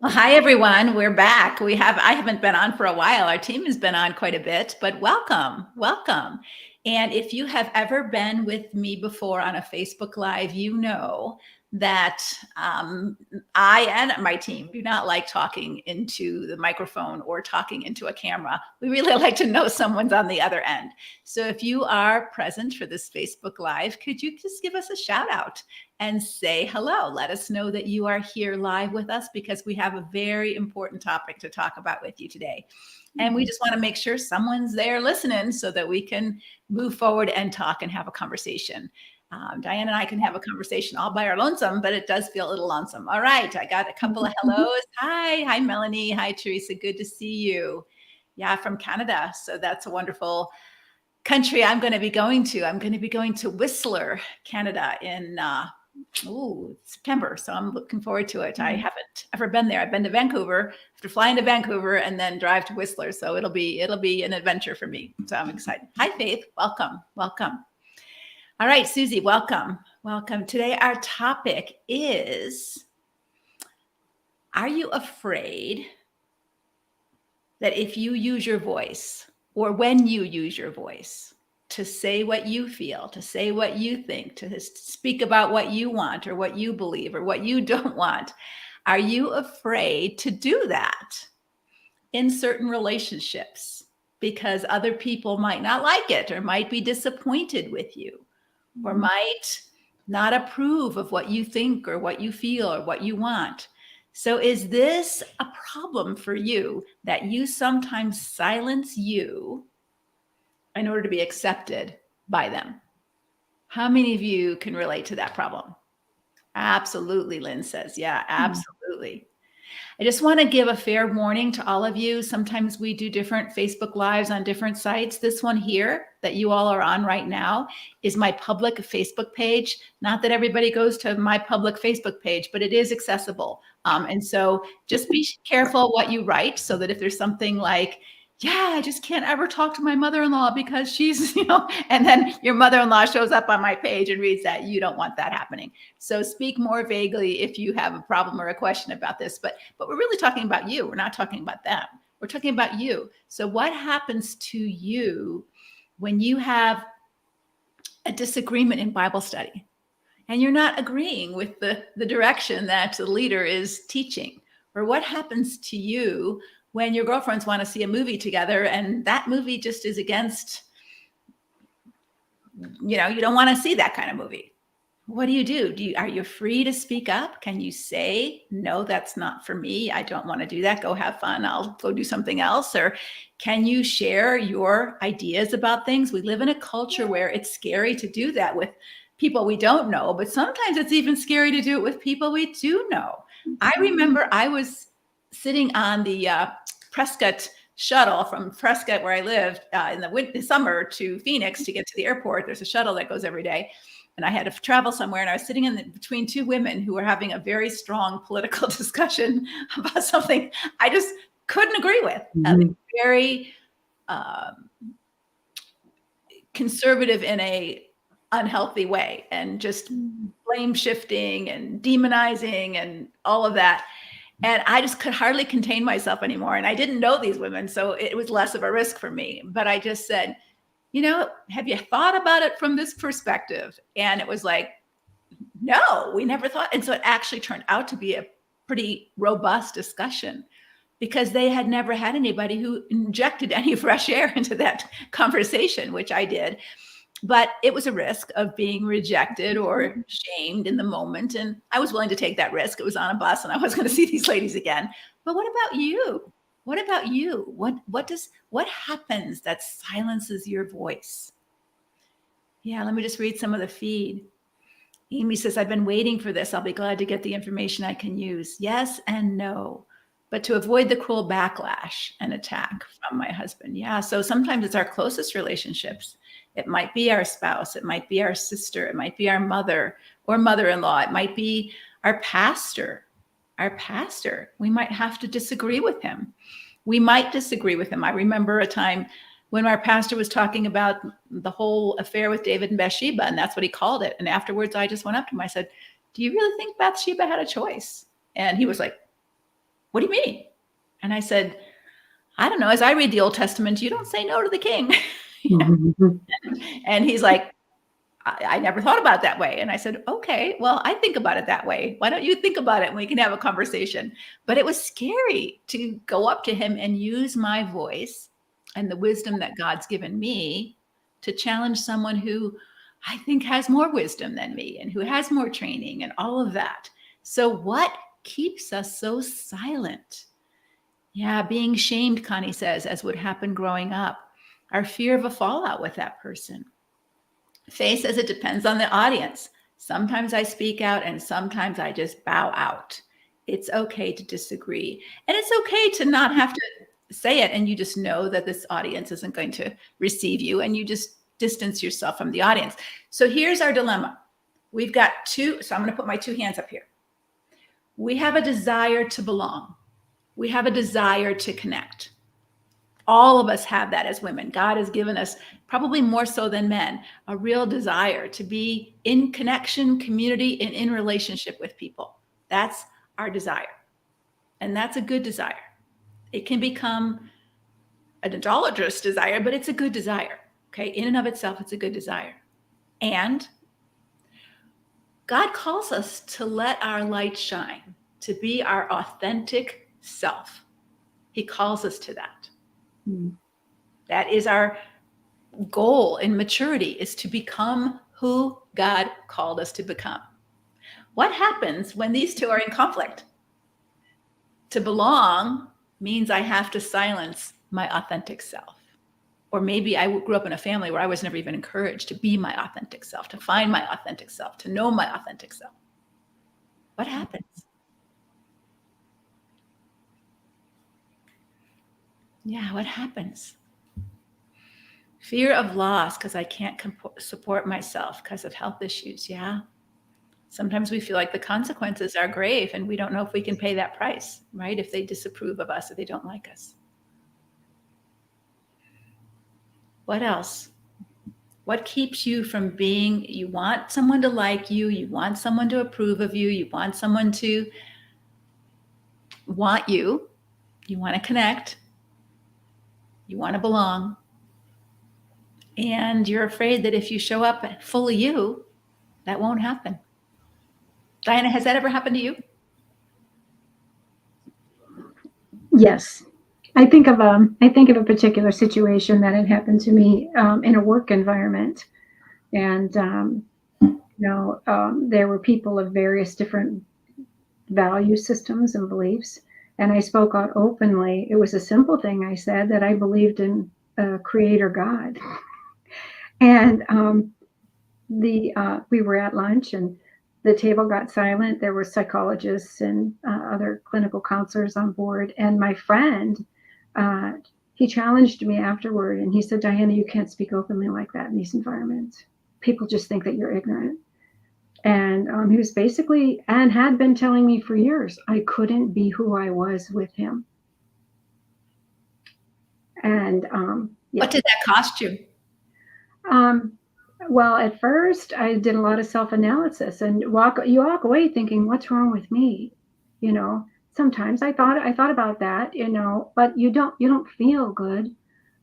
Well, hi everyone. We're back. I haven't been on for a while. Our team has been on quite a bit, but welcome. Welcome. And if you have ever been with me before on a Facebook Live, you know that I and my team do not like talking into the microphone or talking into a camera. We really like to know someone's on the other end. So if you are present for this Facebook Live, could you just give us a shout out and say hello? Let us know that you are here live with us because we have a very important topic to talk about with you today. And we just want to make sure someone's there listening so that we can move forward and talk and have a conversation. Diane and I can have a conversation all by our lonesome, but it does feel a little lonesome. All right, I got a couple of hellos. Hi, Melanie. Hi, Teresa. Good to see you. Yeah, from Canada. So that's a wonderful country I'm going to be going to. I'm going to be going to Whistler, Canada in September. So I'm looking forward to it. I haven't ever been there. I've been to Vancouver, have to fly into Vancouver and then drive to Whistler. So it'll be an adventure for me. So I'm excited. Hi, Faith. Welcome. All right, Susie, welcome. Today our topic is, are you afraid that if you use your voice or when you use your voice to say what you feel, to say what you think, to speak about what you want or what you believe or what you don't want, are you afraid to do that in certain relationships because other people might not like it or might be disappointed with you or might not approve of what you think or what you feel or what you want? So is this a problem for you that you sometimes silence you in order to be accepted by them? How many of you can relate to that problem? Absolutely, Lynn says. Yeah, absolutely. I just want to give a fair warning to all of you. Sometimes we do different Facebook Lives on different sites. This one here that you all are on right now is my public Facebook page. Not that everybody goes to my public Facebook page, but it is accessible. And so just be careful what you write so that if there's something like, yeah, I just can't ever talk to my mother-in-law because she's, and then your mother-in-law shows up on my page and reads that, you don't want that happening. So speak more vaguely if you have a problem or a question about this, but we're really talking about you. We're not talking about them. We're talking about you. So what happens to you when you have a disagreement in Bible study and you're not agreeing with the direction that the leader is teaching? Or what happens to you when your girlfriends want to see a movie together and that movie just is against, you don't want to see that kind of movie? What do you do? Are you free to speak up? Can you say, no, that's not for me. I don't want to do that. Go have fun. I'll go do something else. Or can you share your ideas about things? We live in a culture where it's scary to do that with people we don't know, but sometimes it's even scary to do it with people we do know. I remember I was sitting on the Prescott shuttle from Prescott, where I lived, in the summer to Phoenix to get to the airport. There's a shuttle that goes every day. And I had to travel somewhere, and I was sitting between two women who were having a very strong political discussion about something I just couldn't agree with. Very conservative in a unhealthy way, and just blame shifting and demonizing and all of that. And I just could hardly contain myself anymore. And I didn't know these women, so it was less of a risk for me. But I just said, have you thought about it from this perspective? And it was like, no, we never thought. And so it actually turned out to be a pretty robust discussion because they had never had anybody who injected any fresh air into that conversation, which I did. But it was a risk of being rejected or shamed in the moment. And I was willing to take that risk. It was on a bus and I was going to see these ladies again. But what about you? What about you? What happens that silences your voice? Yeah, let me just read some of the feed. Amy says, I've been waiting for this. I'll be glad to get the information I can use. Yes and no, but to avoid the cruel backlash and attack from my husband. Yeah, so sometimes it's our closest relationships. It might be our spouse. It might be our sister. It might be our mother or mother-in-law. It might be our pastor. We might have to disagree with him. I remember a time when our pastor was talking about the whole affair with David and Bathsheba, and that's what he called it. And afterwards, I just went up to him. I said, do you really think Bathsheba had a choice? And he was like, What do you mean? And I said, I don't know. As I read the Old Testament, you don't say no to the king. And he's like, I never thought about it that way. And I said, okay, well, I think about it that way. Why don't you think about it and we can have a conversation? But it was scary to go up to him and use my voice and the wisdom that God's given me to challenge someone who I think has more wisdom than me and who has more training and all of that. So what keeps us so silent? Yeah, being shamed, Connie says, as would happen growing up. Our fear of a fallout with that person. Faye says it depends on the audience. Sometimes I speak out and sometimes I just bow out. It's okay to disagree. And it's okay to not have to say it and you just know that this audience isn't going to receive you and you just distance yourself from the audience. So here's our dilemma. We've got two, so I'm going to put my two hands up here. We have a desire to belong. We have a desire to connect. All of us have that as women. God has given us, probably more so than men, a real desire to be in connection, community, and in relationship with people. That's our desire. And that's a good desire. It can become an idolatrous desire, but it's a good desire. Okay. In and of itself, it's a good desire. And God calls us to let our light shine, to be our authentic self. He calls us to that. That is our goal in maturity, is to become who God called us to become. What happens when these two are in conflict? To belong means I have to silence my authentic self. Or maybe I grew up in a family where I was never even encouraged to be my authentic self, to find my authentic self, to know my authentic self. What happens? Yeah, what happens? Fear of loss because I can't support myself because of health issues. Yeah. Sometimes we feel like the consequences are grave and we don't know if we can pay that price, right? If they disapprove of us, if they don't like us. What else? What keeps you from being, you want someone to like you, you want someone to approve of you, you want someone to want you want to connect, you want to belong. And you're afraid that if you show up fully you, that won't happen. Diana, has that ever happened to you? Yes. I think of a particular situation that had happened to me in a work environment. And, there were people of various different value systems and beliefs. And I spoke out openly. It was a simple thing I said, that I believed in a creator God. And we were at lunch and the table got silent. There were psychologists and other clinical counselors on board. And my friend, he challenged me afterward and he said, Diana, you can't speak openly like that in these environments. People just think that you're ignorant. And he was basically, and had been telling me for years, I couldn't be who I was with him. And What did that cost you? Well, at first I did a lot of self-analysis and you walk away thinking, what's wrong with me? Sometimes I thought about that, but you don't feel good.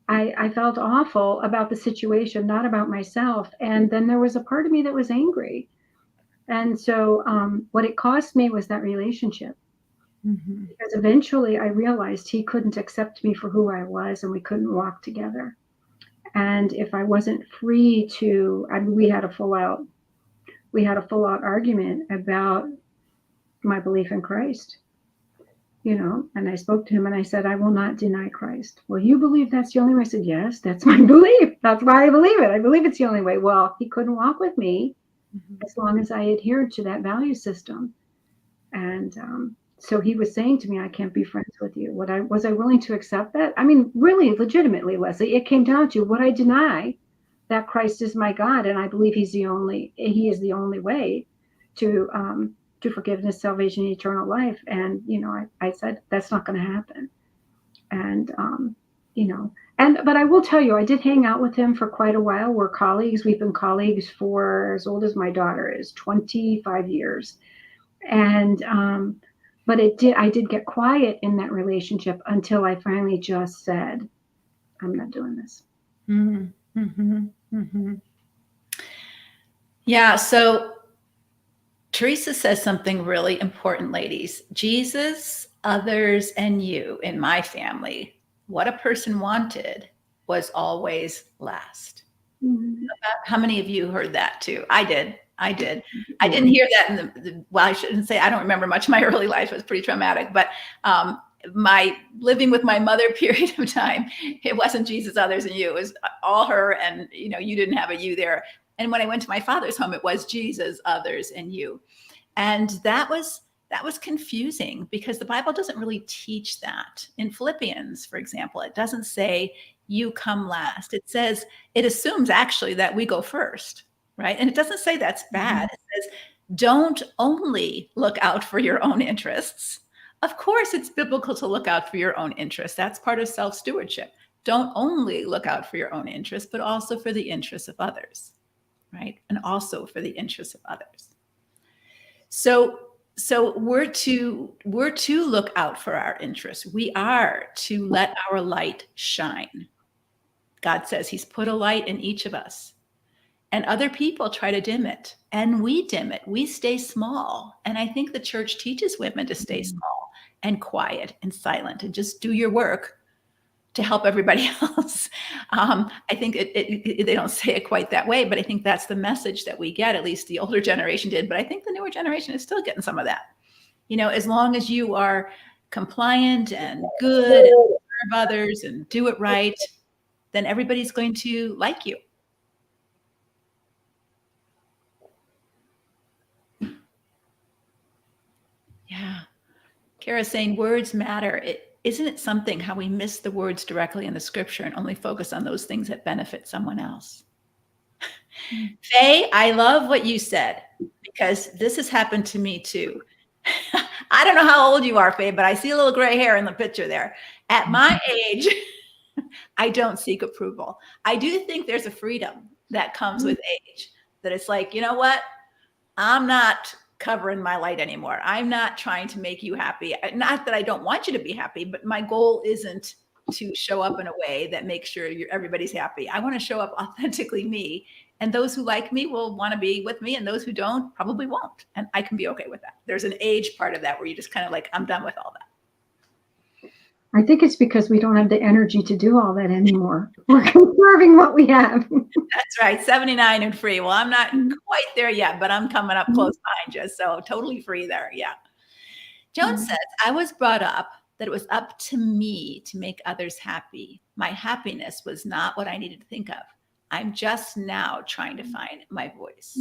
I felt awful about the situation, not about myself. And then there was a part of me that was angry. And so what it cost me was that relationship. Mm-hmm. Because eventually I realized he couldn't accept me for who I was and we couldn't walk together. And if I wasn't free to, we had a full out argument about my belief in Christ, and I spoke to him and I said, I will not deny Christ. Well, you believe that's the only way? I said, yes, that's my belief. That's why I believe it. I believe it's the only way. Well, he couldn't walk with me as long as I adhered to that value system. And so he was saying to me, I can't be friends with you. Was I willing to accept that? I mean, really, legitimately, Leslie, it came down to, would I deny that Christ is my God and I believe he is the only way to forgiveness, salvation, eternal life. And, I said, that's not going to happen. And, but I will tell you, I did hang out with him for quite a while. We're colleagues. We've been colleagues for as old as my daughter is, 25 years. And But I did get quiet in that relationship until I finally just said, I'm not doing this. Mm-hmm. Mm-hmm. Mm-hmm. Yeah. So Teresa says something really important, ladies. Jesus, others, and you in my family, what a person wanted was always last. Mm-hmm. How many of you heard that too? I did. I did. I Yeah. didn't hear that in well, I shouldn't say I don't remember much of my early life. It was pretty traumatic, but my living with my mother period of time, it wasn't Jesus, others, and you. It was all her, and you didn't have a you there. And when I went to my father's home, it was Jesus, others, and you. And that was confusing because the Bible doesn't really teach that. In Philippians, for example, it doesn't say you come last. It says, it assumes actually that we go first, right? And it doesn't say that's bad. It says, don't only look out for your own interests. Of course, it's biblical to look out for your own interests. That's part of self-stewardship. Don't only look out for your own interests, but also for the interests of others, right? And also for the interests of others. So we're to look out for our interests. We are to let our light shine. God says he's put a light in each of us. And other people try to dim it. And we dim it. We stay small. And I think the church teaches women to stay small and quiet and silent and just do your work to help everybody else. I think they don't say it quite that way, but I think that's the message that we get. At least the older generation did. But I think the newer generation is still getting some of that. As long as you are compliant and good and serve others and do it right, then everybody's going to like you. Yeah. Kara's saying words matter. Isn't it something how we miss the words directly in the scripture and only focus on those things that benefit someone else? Faye, I love what you said because this has happened to me too. I don't know how old you are, Faye, but I see a little gray hair in the picture there. At my age, I don't seek approval. I do think there's a freedom that comes with age, that it's like, you know what? I'm not covering my light anymore. I'm not trying to make you happy. Not that I don't want you to be happy, but my goal isn't to show up in a way that makes sure everybody's happy. I want to show up authentically me. And those who like me will want to be with me, and those who don't probably won't. And I can be okay with that. There's an age part of that where you just kind of like, I'm done with all that. I think it's because we don't have the energy to do all that anymore. We're conserving what we have. That's right. 79 and free. Well, I'm not quite there yet, but I'm coming up close behind you. So totally free there. Yeah. Joan says, I was brought up that it was up to me to make others happy. My happiness was not what I needed to think of. I'm just now trying to find my voice.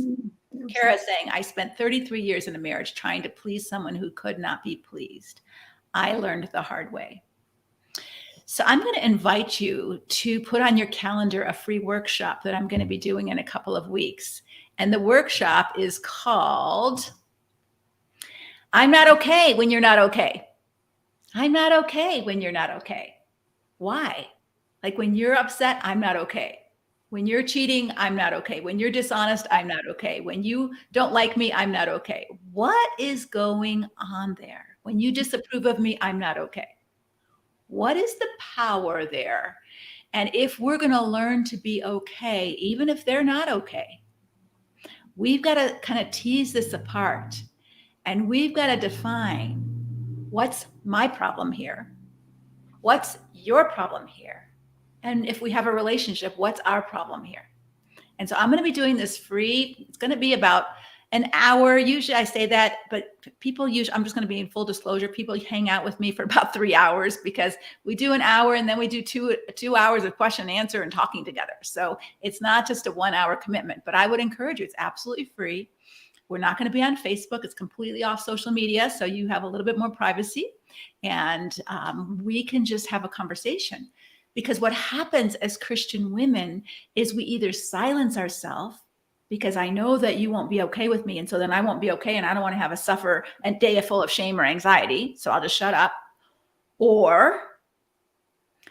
Kara saying, I spent 33 years in a marriage trying to please someone who could not be pleased. I learned the hard way. So I'm going to invite you to put on your calendar a free workshop that I'm going to be doing in a couple of weeks. And the workshop is called I'm Not Okay When You're Not Okay. I'm not okay when you're not okay. Why? Like when you're upset, I'm not okay. When you're cheating, I'm not okay. When you're dishonest, I'm not okay. When you don't like me, I'm not okay. What is going on there? When you disapprove of me, I'm not okay. What is the power there? And if we're going to learn to be okay, even if they're not okay, we've got to kind of tease this apart and we've got to define what's my problem here? What's your problem here? And if we have a relationship, what's our problem here? And so I'm going to be doing this free. It's going to be about an hour. Usually I say that, but people usually, I'm just going to be in full disclosure. People hang out with me for about 3 hours because we do an hour and then we do two hours of question and answer and talking together. So it's not just a 1 hour commitment, but I would encourage you. It's absolutely free. We're not going to be on Facebook. It's completely off social media. So you have a little bit more privacy and we can just have a conversation. Because what happens as Christian women is we either silence ourselves because I know that you won't be okay with me. And so then I won't be okay. And I don't want to have a day full of shame or anxiety. So I'll just shut up. Or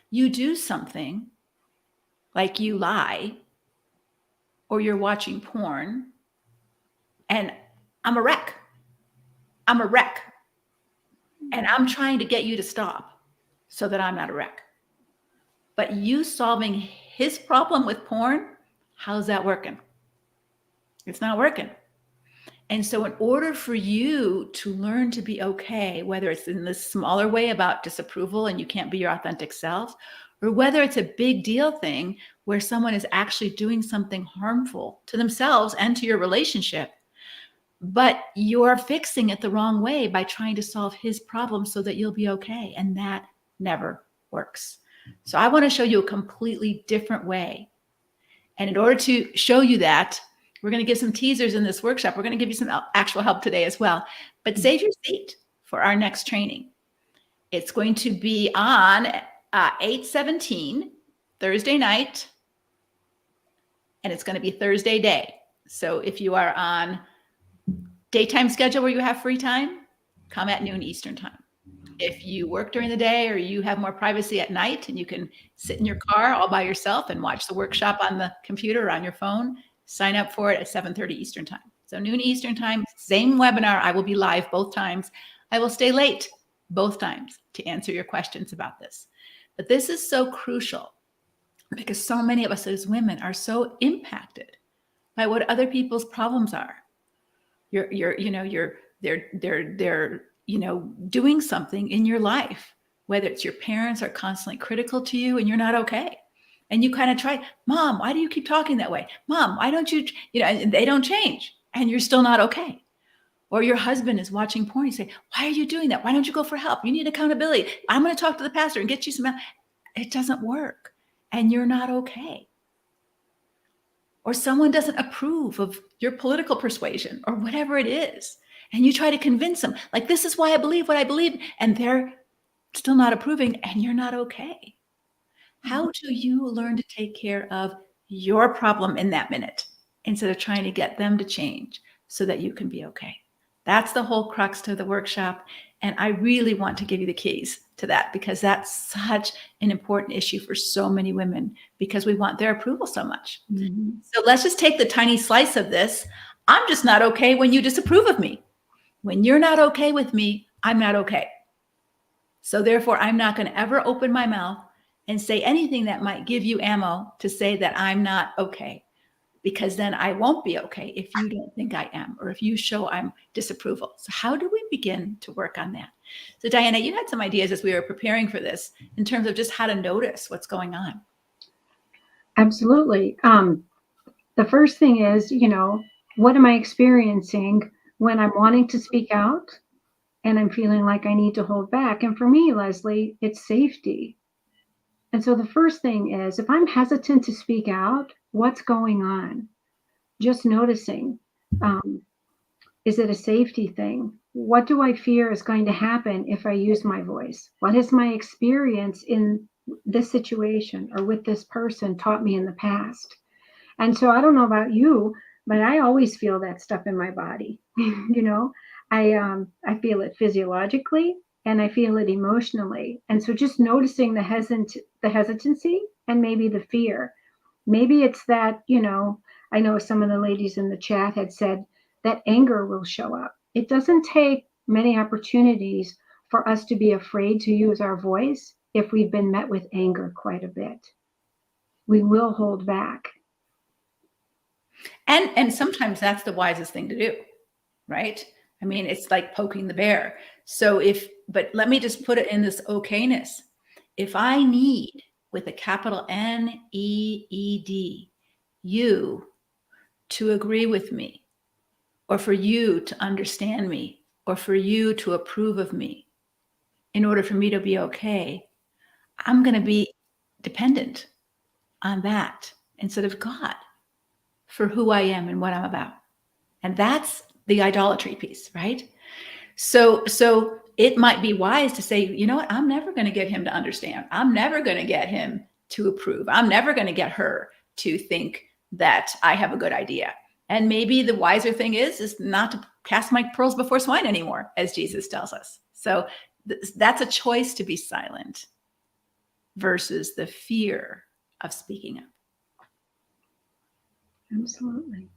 you do something like you lie or you're watching porn and I'm a wreck. I'm a wreck. And I'm trying to get you to stop so that I'm not a wreck. But you solving his problem with porn, how's that working? It's not working. And so in order for you to learn to be okay, whether it's in this smaller way about disapproval and you can't be your authentic self, or whether it's a big deal thing where someone is actually doing something harmful to themselves and to your relationship, but you're fixing it the wrong way by trying to solve his problem so that you'll be okay. And that never works. So I want to show you a completely different way. And in order to show you that, we're going to give some teasers in this workshop. We're going to give you some actual help today as well. But save your seat for our next training. It's going to be on 8/17, Thursday night, and it's going to be Thursday day. So if you are on daytime schedule where you have free time, come at noon Eastern time. If you work during the day or you have more privacy at night and you can sit in your car all by yourself and watch the workshop on the computer or on your phone, sign up for it at 7:30 Eastern time. So noon Eastern time, same webinar. I will be live both times. I will stay late both times to answer your questions about this. But this is so crucial because so many of us as women are so impacted by what other people's problems are. They're doing something in your life, whether it's your parents are constantly critical to you and you're not okay. And you kind of try, Mom, why do you keep talking that way? Mom, why don't you, and they don't change and you're still not okay. Or your husband is watching porn. You say, why are you doing that? Why don't you go for help? You need accountability. I'm going to talk to the pastor and get you some help. It doesn't work and you're not okay. Or someone doesn't approve of your political persuasion or whatever it is. And you try to convince them, like, this is why I believe what I believe. And they're still not approving and you're not okay. How do you learn to take care of your problem in that minute instead of trying to get them to change so that you can be okay? That's the whole crux to the workshop. And I really want to give you the keys to that because that's such an important issue for so many women because we want their approval so much. Mm-hmm. So let's just take the tiny slice of this. I'm just not okay when you disapprove of me. When you're not okay with me, I'm not okay. So therefore, I'm not going to ever open my mouth and say anything that might give you ammo to say that I'm not okay, because then I won't be okay if you don't think I am, or if you show I'm disapproval. So how do we begin to work on that? So Diana, you had some ideas as we were preparing for this in terms of just how to notice what's going on. Absolutely. The first thing is, what am I experiencing when I'm wanting to speak out and I'm feeling like I need to hold back? And for me, Leslie, it's safety. And so the first thing is, if I'm hesitant to speak out, what's going on? Just noticing. Is it a safety thing? What do I fear is going to happen if I use my voice? What has my experience in this situation or with this person taught me in the past? And so I don't know about you, but I always feel that stuff in my body. I feel it physiologically and I feel it emotionally. And so just noticing the hesitancy and maybe the fear. Maybe it's that, I know some of the ladies in the chat had said that anger will show up. It doesn't take many opportunities for us to be afraid to use our voice if we've been met with anger quite a bit. We will hold back. And sometimes that's the wisest thing to do, right? I mean, it's like poking the bear. But let me just put it in this okayness. If I need, with a capital NEED, you to agree with me, or for you to understand me, or for you to approve of me, in order for me to be okay, I'm going to be dependent on that instead of God for who I am and what I'm about. And that's the idolatry piece, right? So it might be wise to say, you know what? I'm never going to get him to understand. I'm never going to get him to approve. I'm never going to get her to think that I have a good idea. And maybe the wiser thing is not to cast my pearls before swine anymore, as Jesus tells us. So that's a choice to be silent versus the fear of speaking up. Absolutely.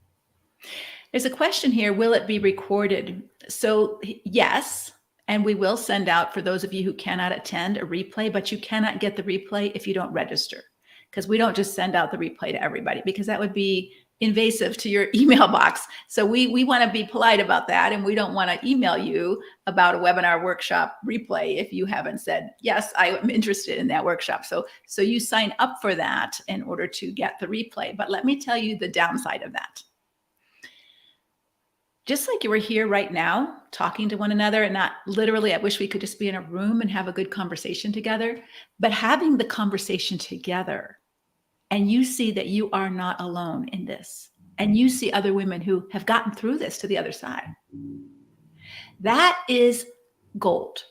There's a question here, will it be recorded? So yes, And we will send out, for those of you who cannot attend, a replay, but you cannot get the replay if you don't register, because we don't just send out the replay to everybody, because that would be invasive to your email box. So we want to be polite about that, and we don't want to email you about a webinar workshop replay if you haven't said, yes, I am interested in that workshop. So you sign up for that in order to get the replay. But let me tell you the downside of that. Just like you were here right now talking to one another, and not literally, I wish we could just be in a room and have a good conversation together, but having the conversation together, and you see that you are not alone in this, and you see other women who have gotten through this to the other side. That is gold.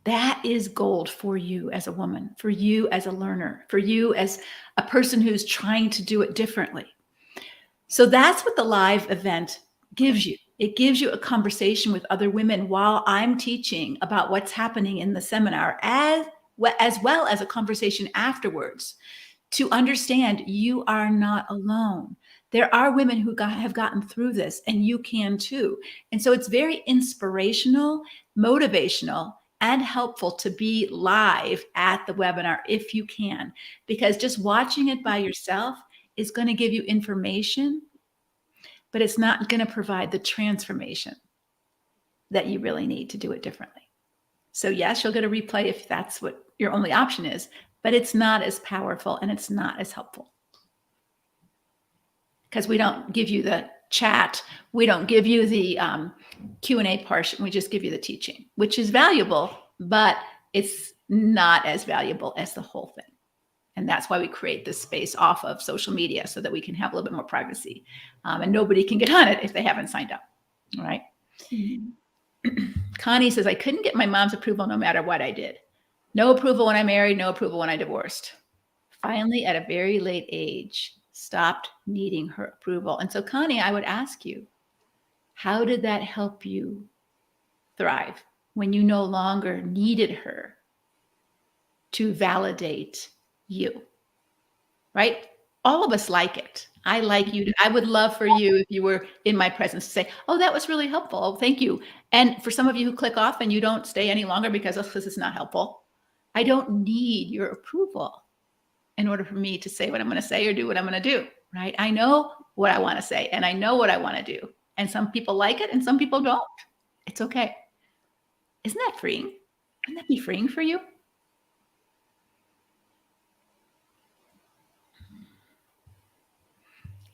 That is gold for you as a woman, for you as a learner, for you as a person who's trying to do it differently. So that's what the live event gives you. It gives you a conversation with other women while I'm teaching about what's happening in the seminar, as well as a conversation afterwards, to understand you are not alone. There are women who have gotten through this, and you can too. And so it's very inspirational, motivational, and helpful to be live at the webinar if you can, because just watching it by yourself is going to give you information, but it's not going to provide the transformation that you really need to do it differently. So yes, you'll get a replay if that's what your only option is, but it's not as powerful and it's not as helpful, because we don't give you the chat. We don't give you the Q&A portion. We just give you the teaching, which is valuable, but it's not as valuable as the whole thing. And that's why we create this space off of social media, so that we can have a little bit more privacy, and nobody can get on it if they haven't signed up. All right. Mm-hmm. Connie says, I couldn't get my mom's approval no matter what I did. No approval when I married, no approval when I divorced. Finally, at a very late age, stopped needing her approval. And so, Connie, I would ask you, how did that help you thrive when you no longer needed her to validate you? Right? All of us like it. I like you. I would love for you, if you were in my presence, to say, oh, that was really helpful. Oh, thank you. And for some of you who click off and you don't stay any longer because this is not helpful, I don't need your approval in order for me to say what I'm going to say or do what I'm going to do. Right? I know what I want to say, and I know what I want to do. And some people like it and some people don't. It's okay. Isn't that freeing? Wouldn't that be freeing for you?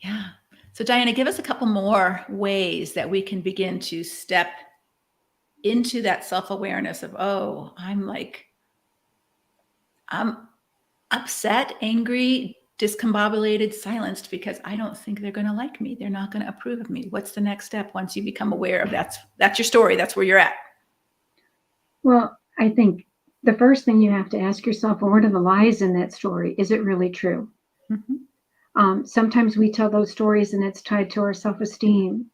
Yeah. So Diana, give us a couple more ways that we can begin to step into that self-awareness of, oh, I'm upset, angry, discombobulated, silenced because I don't think they're going to like me. They're not going to approve of me. What's the next step once you become aware of that's your story? That's where you're at. Well, I think the first thing you have to ask yourself, well, what are the lies in that story? Is it really true? Mm-hmm. Sometimes we tell those stories and it's tied to our self-esteem.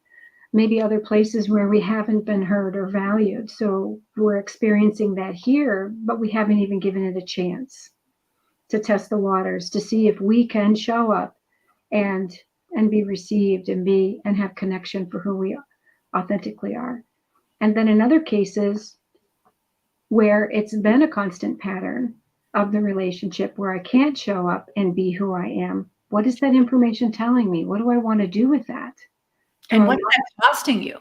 Maybe other places where we haven't been heard or valued. So we're experiencing that here, but we haven't even given it a chance to test the waters, to see if we can show up and be received and have connection for who we authentically are. And then in other cases where it's been a constant pattern of the relationship where I can't show up and be who I am, what is that information telling me? What do I want to do with that? And what's that costing you?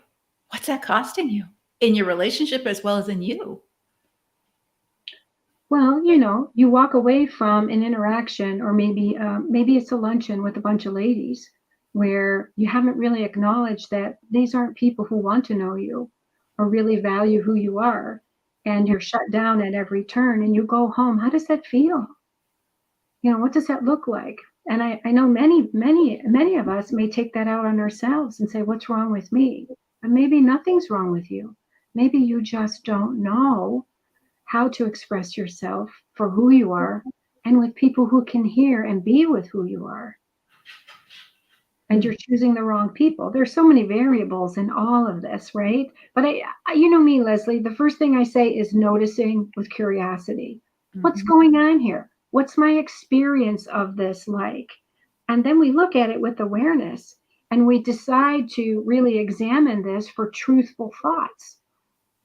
What's that costing you in your relationship as well as in you? Well, you walk away from an interaction, or maybe it's a luncheon with a bunch of ladies where you haven't really acknowledged that these aren't people who want to know you or really value who you are, and you're shut down at every turn, and you go home. How does that feel? What does that look like? And I know many of us may take that out on ourselves and say, what's wrong with me? And maybe nothing's wrong with you. Maybe you just don't know how to express yourself for who you are and with people who can hear and be with who you are. And you're choosing the wrong people. There's so many variables in all of this, right? But I you know me, Leslie, the first thing I say is noticing with curiosity. Mm-hmm. What's going on here? What's my experience of this like? And then we look at it with awareness and we decide to really examine this for truthful thoughts.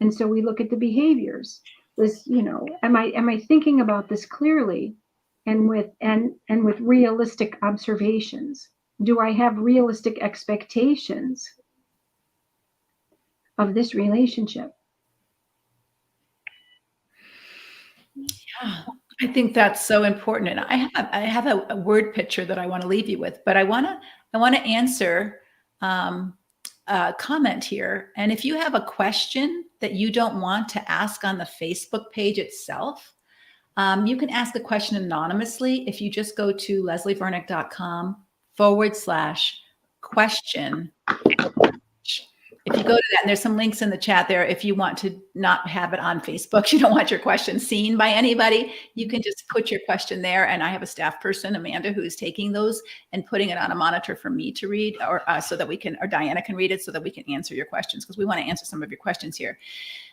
And so we look at the behaviors. Was, am I thinking about this clearly and with realistic observations? Do I have realistic expectations of this relationship? Yeah, I think that's so important. And I have a word picture that I want to leave you with, but I want to answer a comment here. And if you have a question that you don't want to ask on the Facebook page itself, you can ask a question anonymously if you just go to leslievernick.com/question. If you go to that, and there's some links in the chat there, if you want to not have it on Facebook, you don't want your question seen by anybody, you can just put your question there. And I have a staff person, Amanda, who is taking those and putting it on a monitor for me to read, or so that we can, or Diana can read it so that we can answer your questions, because we want to answer some of your questions here.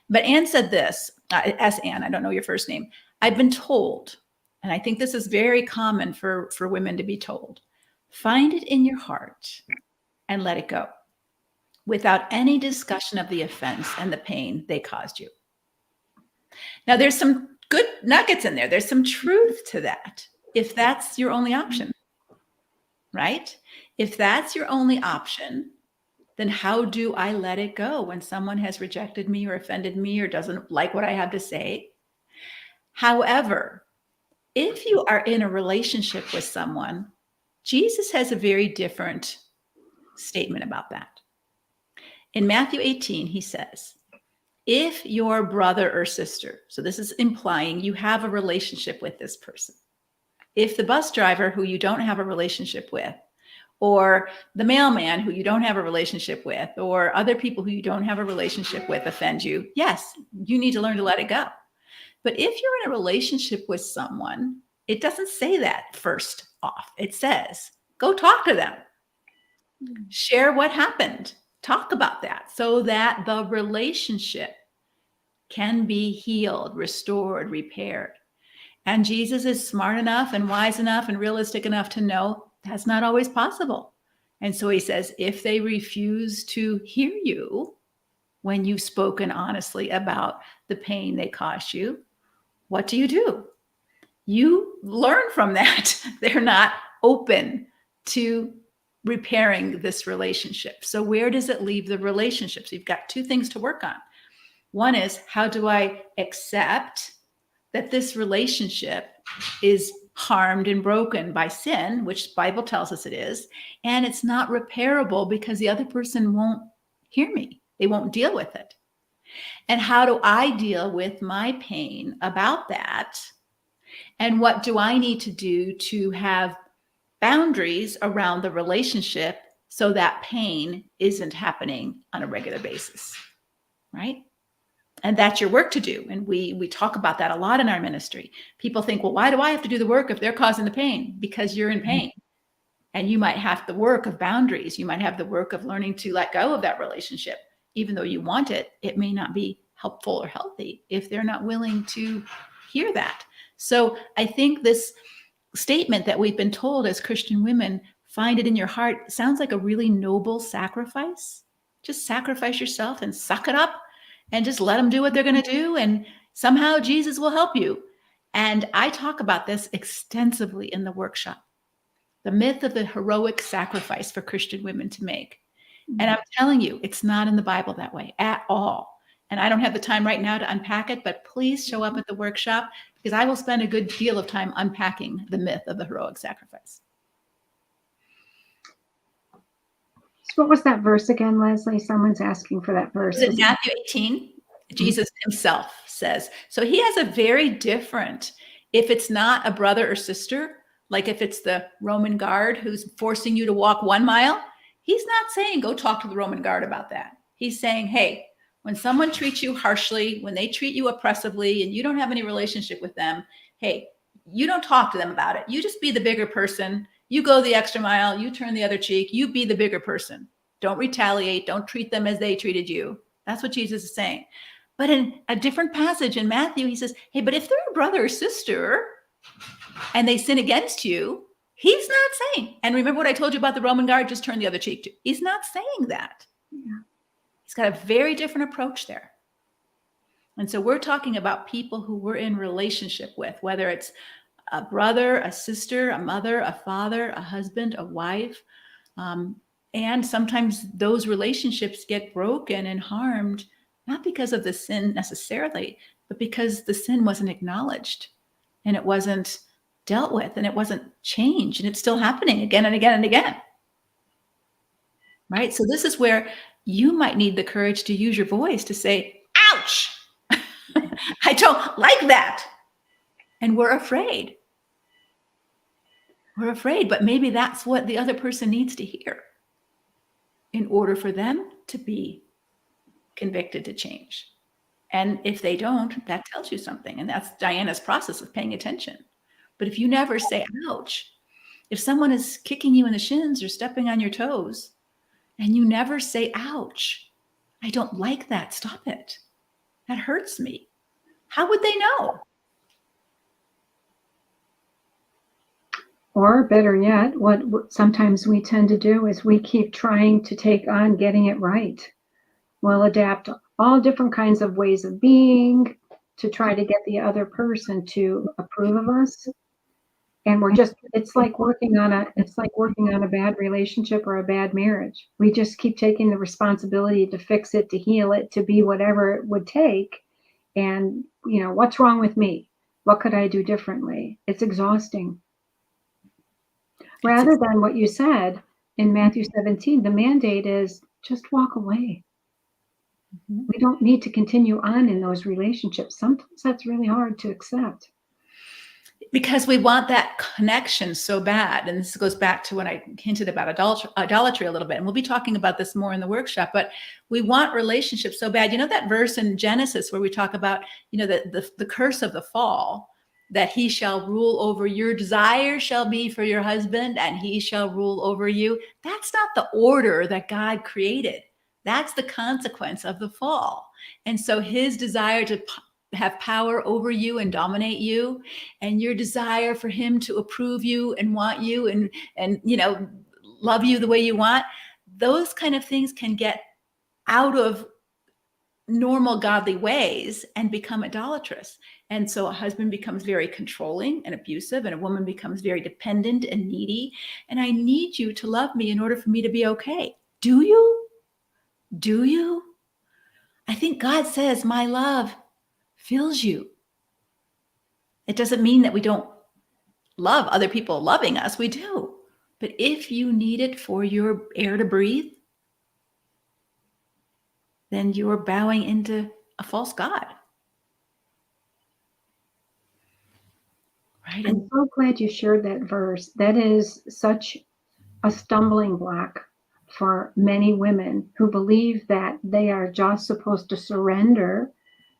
But Anne said this, as Anne, I don't know your first name. I've been told, and I think this is very common for women to be told, find it in your heart and let it go, without any discussion of the offense and the pain they caused you. Now, there's some good nuggets in there. There's some truth to that, if that's your only option, right? If that's your only option, then how do I let it go when someone has rejected me or offended me or doesn't like what I have to say? However, if you are in a relationship with someone, Jesus has a very different statement about that. In Matthew 18, he says, if your brother or sister, so this is implying you have a relationship with this person. If the bus driver who you don't have a relationship with, or the mailman who you don't have a relationship with, or other people who you don't have a relationship with offend you, yes, you need to learn to let it go. But if you're in a relationship with someone, it doesn't say that first off. It says, go talk to them. Share what happened. Talk about that so that the relationship can be healed, restored, repaired. And Jesus is smart enough and wise enough and realistic enough to know that's not always possible. And so he says, if they refuse to hear you when you've spoken honestly about the pain they caused you, what do? You learn from that. They're not open to repairing this relationship. So where does it leave the relationship? So you've got two things to work on. One is, how do I accept that this relationship is harmed and broken by sin, which the Bible tells us it is, and it's not repairable because the other person won't hear me. They won't deal with it. And how do I deal with my pain about that? And what do I need to do to have boundaries around the relationship so that pain isn't happening on a regular basis, right? And that's your work to do. And we talk about that a lot in our ministry. People think, well, why do I have to do the work if they're causing the pain? Because you're in pain. And you might have the work of boundaries. You might have the work of learning to let go of that relationship. Even though you want it, it may not be helpful or healthy if they're not willing to hear that. So I think this statement that we've been told as Christian women, find it in your heart, sounds like a really noble sacrifice. Just sacrifice yourself and suck it up and just let them do what they're going to do. And somehow Jesus will help you. And I talk about this extensively in the workshop, the myth of the heroic sacrifice for Christian women to make. And I'm telling you, it's not in the Bible that way at all. And I don't have the time right now to unpack it, but please show up at the workshop because I will spend a good deal of time unpacking the myth of the heroic sacrifice. So what was that verse again, Leslie? Someone's asking for that verse. Is it Matthew 18? Jesus himself says. So he has a very different, if it's not a brother or sister, like if it's the Roman guard who's forcing you to walk 1 mile, he's not saying go talk to the Roman guard about that. He's saying, hey, when someone treats you harshly, when they treat you oppressively and you don't have any relationship with them, hey, you don't talk to them about it. You just be the bigger person. You go the extra mile. You turn the other cheek. You be the bigger person. Don't retaliate. Don't treat them as they treated you. That's what Jesus is saying. But in a different passage in Matthew, he says, hey, but if they're a brother or sister and they sin against you, he's not saying, and remember what I told you about the Roman guard, just turn the other cheek to. He's not saying that. Yeah. He's got a very different approach there. And so we're talking about people who we're in relationship with, whether it's a brother, a sister, a mother, a father, a husband, a wife. And sometimes those relationships get broken and harmed, not because of the sin necessarily, but because the sin wasn't acknowledged and it wasn't dealt with and it wasn't changed, and it's still happening again and again and again. Right? So this is where you might need the courage to use your voice to say, ouch, I don't like that. And we're afraid. We're afraid, but maybe that's what the other person needs to hear in order for them to be convicted to change. And if they don't, that tells you something. And that's Diana's process of paying attention. But if you never say, ouch, if someone is kicking you in the shins or stepping on your toes, and you never say, ouch, I don't like that, stop it, that hurts me, how would they know? Or better yet, what sometimes we tend to do is we keep trying to take on getting it right. We'll adapt all different kinds of ways of being to try to get the other person to approve of us. And it's like working on a bad relationship or a bad marriage. We just keep taking the responsibility to fix it, to heal it, to be whatever it would take. And, what's wrong with me? What could I do differently? It's exhausting. Rather than what you said in Matthew 17, the mandate is just walk away. Mm-hmm. We don't need to continue on in those relationships. Sometimes that's really hard to accept. Because we want that connection so bad. And this goes back to when I hinted about idolatry a little bit. And we'll be talking about this more in the workshop, but we want relationships so bad. You know that verse in Genesis where we talk about, the curse of the fall, that he shall rule over, your desire shall be for your husband and he shall rule over you. That's not the order that God created. That's the consequence of the fall. And so his desire to have power over you and dominate you, and your desire for him to approve you and want you and love you the way you want, those kind of things can get out of normal godly ways and become idolatrous. And so a husband becomes very controlling and abusive, and a woman becomes very dependent and needy. And I need you to love me in order for me to be okay. Do you? Do you? I think God says, my love fills you. It doesn't mean that we don't love other people loving us. We do. But if you need it for your air to breathe, then you're bowing into a false god. Right? I'm so glad you shared that verse. That is such a stumbling block for many women who believe that they are just supposed to surrender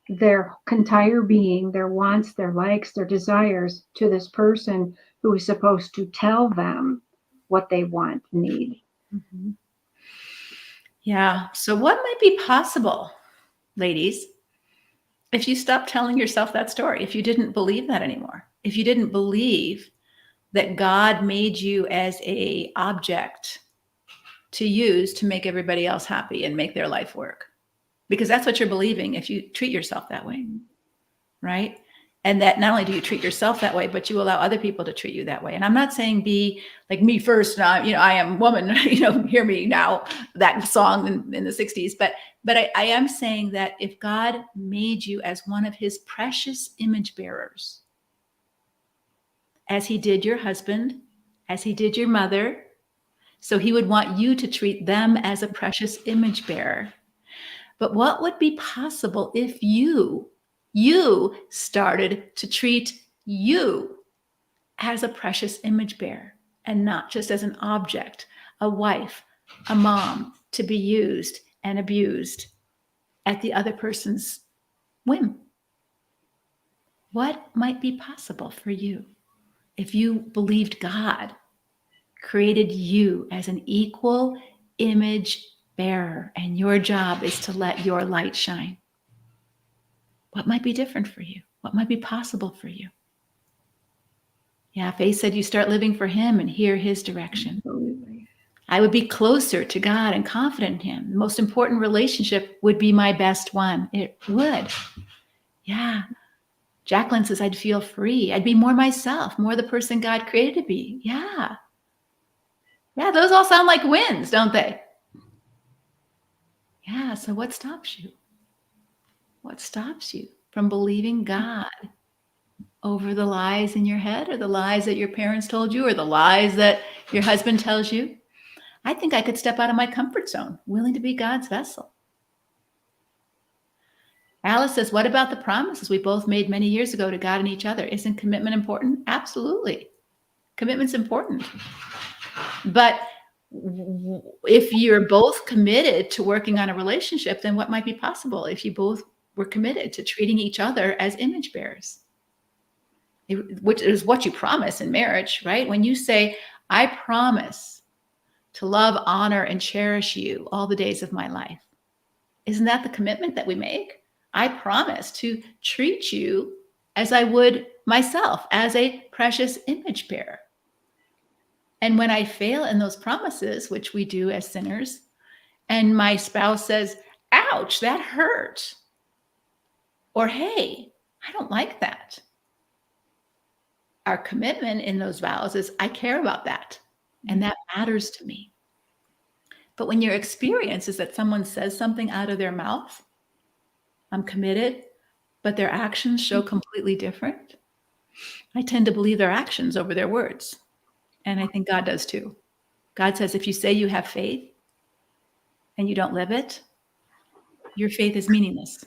their entire being, their wants, their likes, their desires to this person who is supposed to tell them what they want, need. Mm-hmm. Yeah. So what might be possible, ladies, if you stop telling yourself that story, if you didn't believe that anymore, if you didn't believe that God made you as an object to use to make everybody else happy and make their life work? Because that's what you're believing if you treat yourself that way, right? And that not only do you treat yourself that way, but you allow other people to treat you that way. And I'm not saying be like me first, I am woman, hear me now, that song in the 60s. But I am saying that if God made you as one of his precious image bearers, as he did your husband, as he did your mother, so he would want you to treat them as a precious image bearer. But what would be possible if you started to treat you as a precious image bearer and not just as an object, a wife, a mom to be used and abused at the other person's whim? What might be possible for you if you believed God created you as an equal image bearer, and your job is to let your light shine? What might be different for you? What might be possible for you? Yeah, Faith said you start living for him and hear his direction. Absolutely. I would be closer to God and confident in him. The most important relationship would be my best one. It would. Yeah. Jacqueline says, I'd feel free. I'd be more myself, more the person God created to be. Yeah. Yeah, those all sound like wins, don't they? Yeah, so what stops you? What stops you from believing God over the lies in your head, or the lies that your parents told you, or the lies that your husband tells you? I think I could step out of my comfort zone, willing to be God's vessel. Alice says, what about the promises we both made many years ago to God and each other? Isn't commitment important? Absolutely. Commitment's important. But if you're both committed to working on a relationship, then what might be possible if you both were committed to treating each other as image bearers? Which is what you promise in marriage, right? When you say, I promise to love, honor, and cherish you all the days of my life. Isn't that the commitment that we make? I promise to treat you as I would myself, as a precious image bearer. And when I fail in those promises, which we do as sinners, and my spouse says, ouch, that hurt, or hey, I don't like that. Our commitment in those vows is, I care about that, and that matters to me. But when your experience is that someone says something out of their mouth, I'm committed, but their actions show completely different, I tend to believe their actions over their words. And I think God does too. God says, if you say you have faith and you don't live it, your faith is meaningless.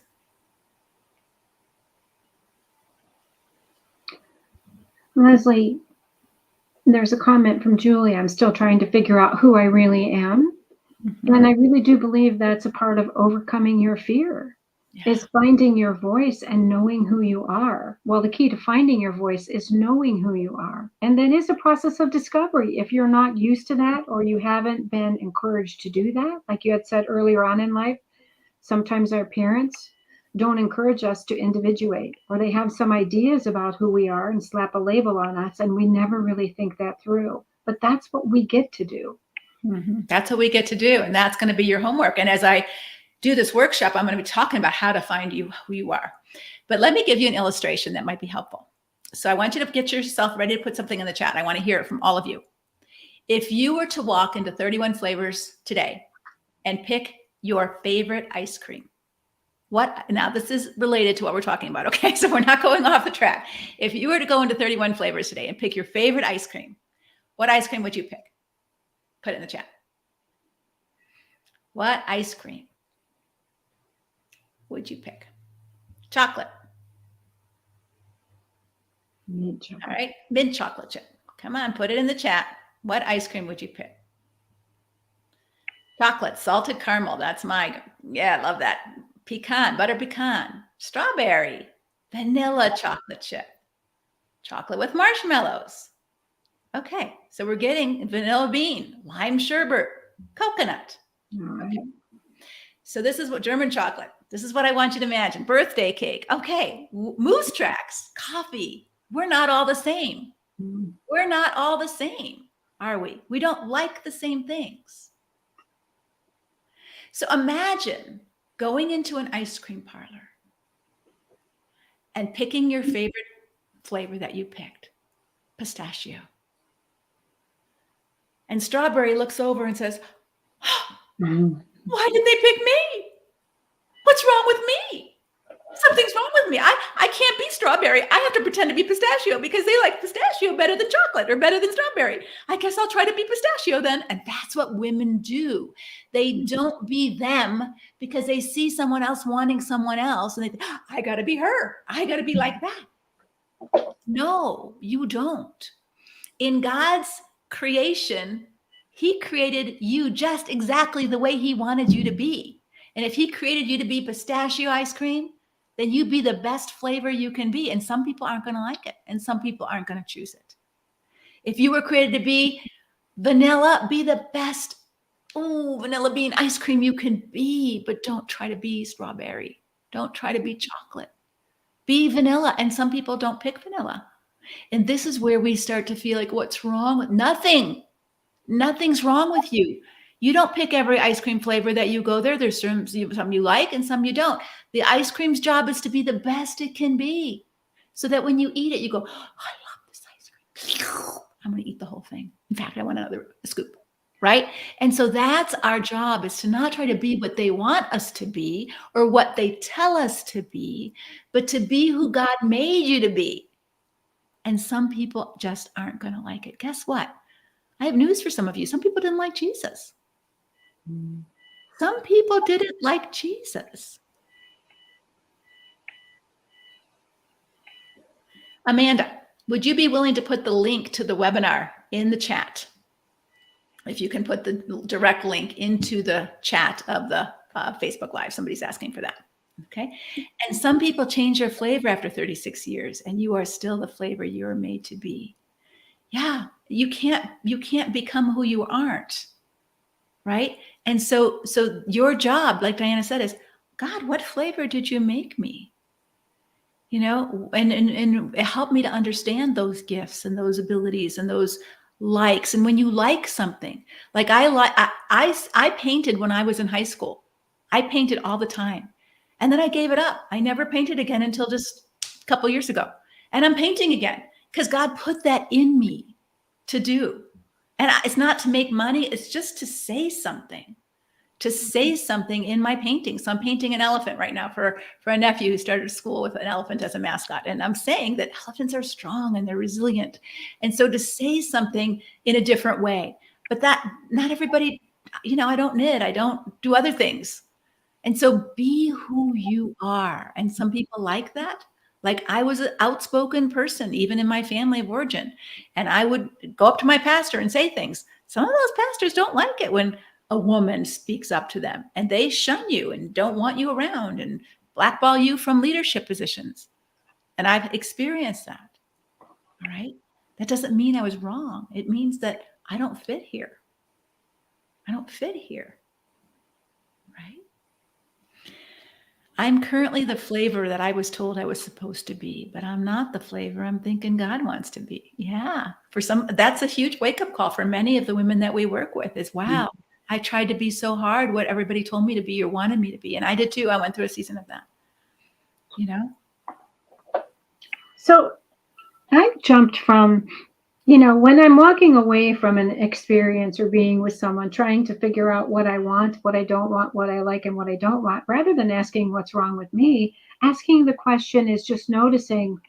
Leslie, there's a comment from Julie. I'm still trying to figure out who I really am. Mm-hmm. And I really do believe that's a part of overcoming your fear. Yeah. Is finding your voice and knowing who you are. Well, the key to finding your voice is knowing who you are. And then it's a process of discovery. If you're not used to that, or you haven't been encouraged to do that, like you had said earlier on in life, sometimes our parents don't encourage us to individuate, or they have some ideas about who we are and slap a label on us, and we never really think that through. But that's what we get to do. Mm-hmm. That's what we get to do. And that's going to be your homework. And as I do this workshop, I'm going to be talking about how to find you who you are. But let me give you an illustration that might be helpful. So I want you to get yourself ready to put something in the chat. I want to hear it from all of you. If you were to walk into 31 Flavors today and pick your favorite ice cream, now this is related to what we're talking about, okay? So we're not going off the track. If you were to go into 31 Flavors today and pick your favorite ice cream, what ice cream would you pick? Put it in the chat. What ice cream would you pick? Chocolate. Mint chocolate. All right, mint chocolate chip. Come on, put it in the chat. What ice cream would you pick? Chocolate, salted caramel. That's my, yeah, I love that. Pecan, butter pecan, strawberry, vanilla chocolate chip, chocolate with marshmallows. Okay, so we're getting vanilla bean, lime sherbet, coconut. Okay. So this is what German chocolate. This is what I want you to imagine. Birthday cake. Okay. Moose tracks, coffee. We're not all the same. We're not all the same, are we? We don't like the same things. So imagine going into an ice cream parlor and picking your favorite flavor that you picked, pistachio. And strawberry looks over and says, why did they pick me? What's wrong with me? Something's wrong with me. I can't be strawberry. I have to pretend to be pistachio because they like pistachio better than chocolate or better than strawberry. I guess I'll try to be pistachio then. And that's what women do. They don't be them because they see someone else wanting someone else. And they think, I got to be her. I got to be like that. No, you don't. In God's creation, he created you just exactly the way he wanted you to be. And if he created you to be pistachio ice cream, then you be the best flavor you can be. And some people aren't going to like it. And some people aren't going to choose it. If you were created to be vanilla, be the best vanilla bean ice cream you can be. But don't try to be strawberry. Don't try to be chocolate. Be vanilla. And some people don't pick vanilla. And this is where we start to feel like, what's wrong with nothing? Nothing's wrong with you. You don't pick every ice cream flavor that you go there. There's some you like and some you don't. The ice cream's job is to be the best it can be, so that when you eat it, you go, oh, I love this ice cream. I'm going to eat the whole thing. In fact, I want another scoop. Right? And so that's our job, is to not try to be what they want us to be or what they tell us to be, but to be who God made you to be. And some people just aren't going to like it. Guess what? I have news for some of you. Some people didn't like Jesus. Some people didn't like Jesus. Amanda, would you be willing to put the link to the webinar in the chat? If you can put the direct link into the chat of the Facebook Live. Somebody's asking for that. Okay. And some people change their flavor after 36 years, and you are still the flavor you're made to be. Yeah, you can't become who you aren't. Right? And so your job, like Diana said, is, God, what flavor did you make me? You know, and it helped me to understand those gifts and those abilities and those likes. And when you like something, like I painted when I was in high school. I painted all the time. And then I gave it up. I never painted again until just a couple years ago. And I'm painting again because God put that in me to do. And it's not to make money. It's just to say something. To say something in my painting. So I'm painting an elephant right now for a nephew who started school with an elephant as a mascot. And I'm saying that elephants are strong and they're resilient. And so to say something in a different way, but that not everybody, you know, I don't knit, I don't do other things. And so be who you are. And some people like that. Like I was an outspoken person, even in my family of origin. And I would go up to my pastor and say things. Some of those pastors don't like it when a woman speaks up to them, and they shun you and don't want you around and blackball you from leadership positions. And I've experienced that. All right. That doesn't mean I was wrong. It means that I don't fit here. I don't fit here. Right. I'm currently the flavor that I was told I was supposed to be, but I'm not the flavor I'm thinking God wants to be. Yeah. For some, that's a huge wake-up call for many of the women that we work with is, wow, I tried to be so hard what everybody told me to be or wanted me to be. And I did too. I went through a season of that, you know? So I jumped from, when I'm walking away from an experience or being with someone, trying to figure out what I want, what I don't want, what I like and what I don't want, rather than asking what's wrong with me, asking the question is just noticing,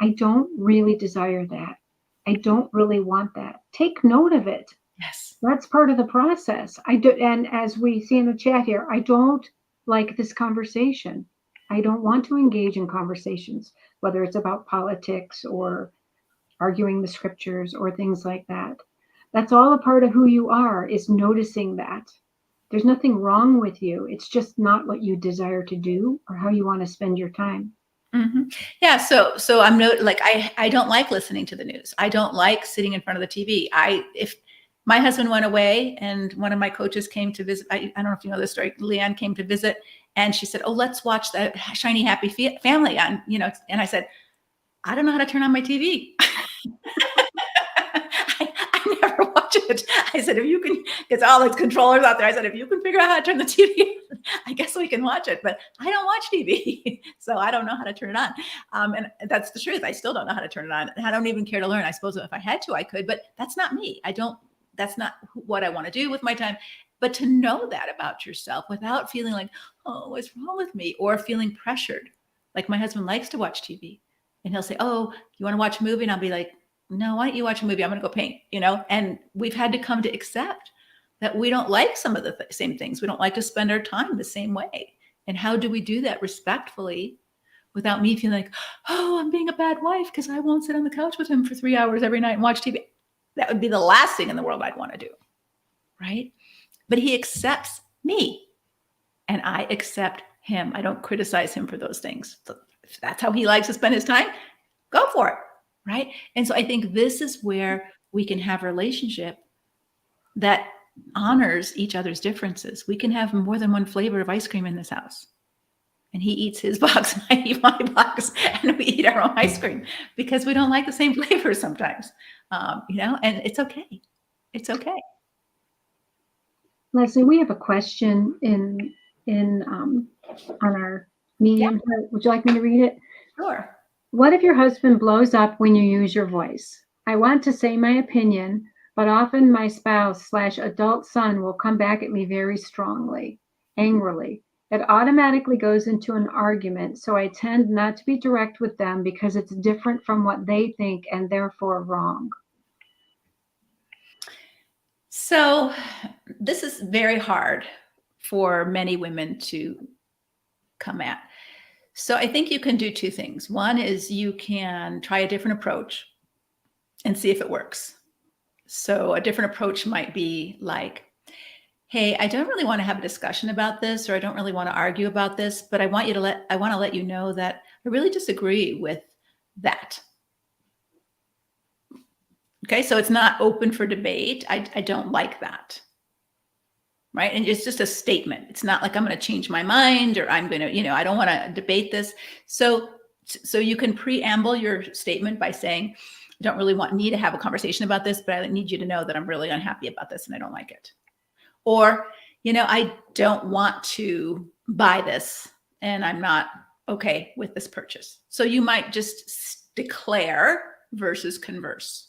I don't really desire that. I don't really want that. Take note of it. Yes. That's part of the process. I do, and as we see in the chat here, I don't like this conversation. I don't want to engage in conversations, whether it's about politics or arguing the scriptures or things like that. That's all a part of who you are, is noticing that. There's nothing wrong with you. It's just not what you desire to do or how you want to spend your time. Mm-hmm. Yeah. So I'm I don't like listening to the news. I don't like sitting in front of the TV. If my husband went away and one of my coaches came to visit, I don't know if you know this story, Leanne came to visit and she said, oh, let's watch that Shiny Happy Family on, and I said, I don't know how to turn on my TV. I never watch it. I said, if you can, because all the controllers out there, I said, if you can figure out how to turn the TV, I guess we can watch it. But I don't watch TV, so I don't know how to turn it on. And that's the truth. I still don't know how to turn it on. And I don't even care to learn. I suppose if I had to, I could, but that's not me. That's not what I want to do with my time. But to know that about yourself without feeling like, oh, what's wrong with me? Or feeling pressured. Like my husband likes to watch TV and he'll say, oh, you want to watch a movie? And I'll be like, no, why don't you watch a movie? I'm going to go paint, and we've had to come to accept that we don't like some of the same things. We don't like to spend our time the same way. And how do we do that respectfully without me feeling like, oh, I'm being a bad wife because I won't sit on the couch with him for 3 hours every night and watch TV. That would be the last thing in the world I'd want to do. Right. But he accepts me and I accept him. I don't criticize him for those things. So if that's how he likes to spend his time, go for it. Right. And so I think this is where we can have a relationship that honors each other's differences. We can have more than one flavor of ice cream in this house. And he eats his box and I eat my box and we eat our own ice cream because we don't like the same flavor sometimes, and it's okay. It's okay. Leslie, we have a question in on our medium. Would you like me to read it? Sure. What if your husband blows up when you use your voice? I want to say my opinion, but often my spouse/adult son will come back at me very strongly, angrily. It automatically goes into an argument, so I tend not to be direct with them because it's different from what they think and therefore wrong. So this is very hard for many women to come at. So I think you can do two things. One is you can try a different approach and see if it works. So a different approach might be like, hey, I don't really want to have a discussion about this, or I don't really want to argue about this, but I want to let you know that I really disagree with that. Okay, so it's not open for debate. I don't like that. Right. And it's just a statement. It's not like I'm going to change my mind or I'm going to, I don't want to debate this. So you can preamble your statement by saying, I don't really want me to have a conversation about this, but I need you to know that I'm really unhappy about this and I don't like it. Or, I don't want to buy this and I'm not okay with this purchase. So you might just declare versus converse.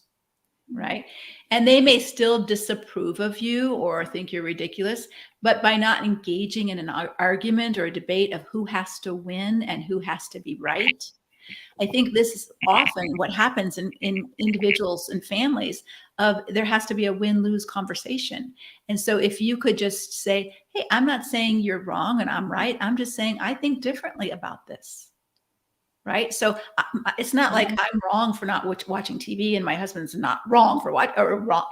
Right. And they may still disapprove of you or think you're ridiculous, but by not engaging in an argument or a debate of who has to win and who has to be right. I think this is often what happens in individuals and families of there has to be a win-lose conversation. And so if you could just say, hey, I'm not saying you're wrong and I'm right. I'm just saying I think differently about this. Right. So it's not like I'm wrong for not watching TV and my husband's not wrong for what or wrong.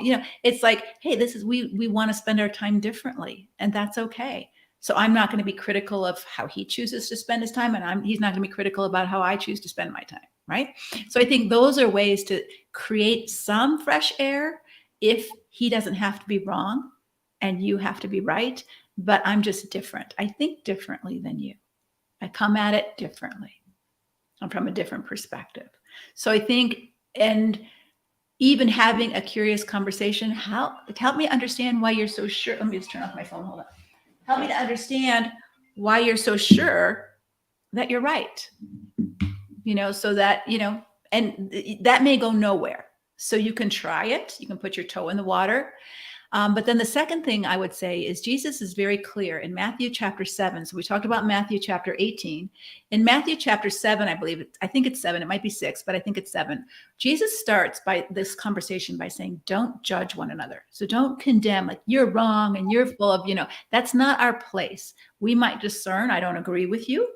It's like, hey, we want to spend our time differently and that's okay. So I'm not going to be critical of how he chooses to spend his time and he's not going to be critical about how I choose to spend my time. Right. So I think those are ways to create some fresh air if he doesn't have to be wrong and you have to be right. But I'm just different. I think differently than you. I come at it differently. I'm from a different perspective. So I think, and even having a curious conversation, help me understand why you're so sure. Let me just turn off my phone. Hold on. Help me to understand why you're so sure that you're right. So that, and that may go nowhere. So you can try it. You can put your toe in the water. But then the second thing I would say is Jesus is very clear in Matthew chapter 7. So we talked about Matthew chapter 18. In Matthew chapter 7, I think it's 7. It might be 6, but I think it's 7. Jesus starts by this conversation by saying, don't judge one another. So don't condemn, like you're wrong and you're full of, that's not our place. We might discern, I don't agree with you.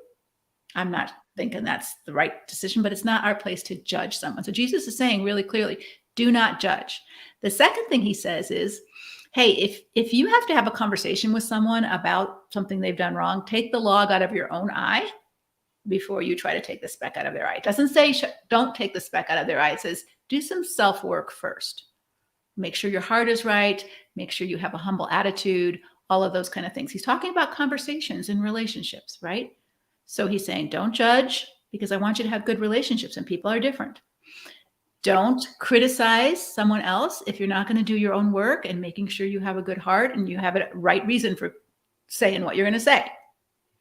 I'm not thinking that's the right decision, but it's not our place to judge someone. So Jesus is saying really clearly, do not judge. The second thing he says is, hey, if you have to have a conversation with someone about something they've done wrong, take the log out of your own eye before you try to take the speck out of their eye. It doesn't say don't take the speck out of their eye. It says do some self-work first. Make sure your heart is right. Make sure you have a humble attitude, all of those kind of things. He's talking about conversations and relationships, right? So he's saying, don't judge because I want you to have good relationships and people are different. Don't criticize someone else if you're not going to do your own work and making sure you have a good heart and you have a right reason for saying what you're going to say.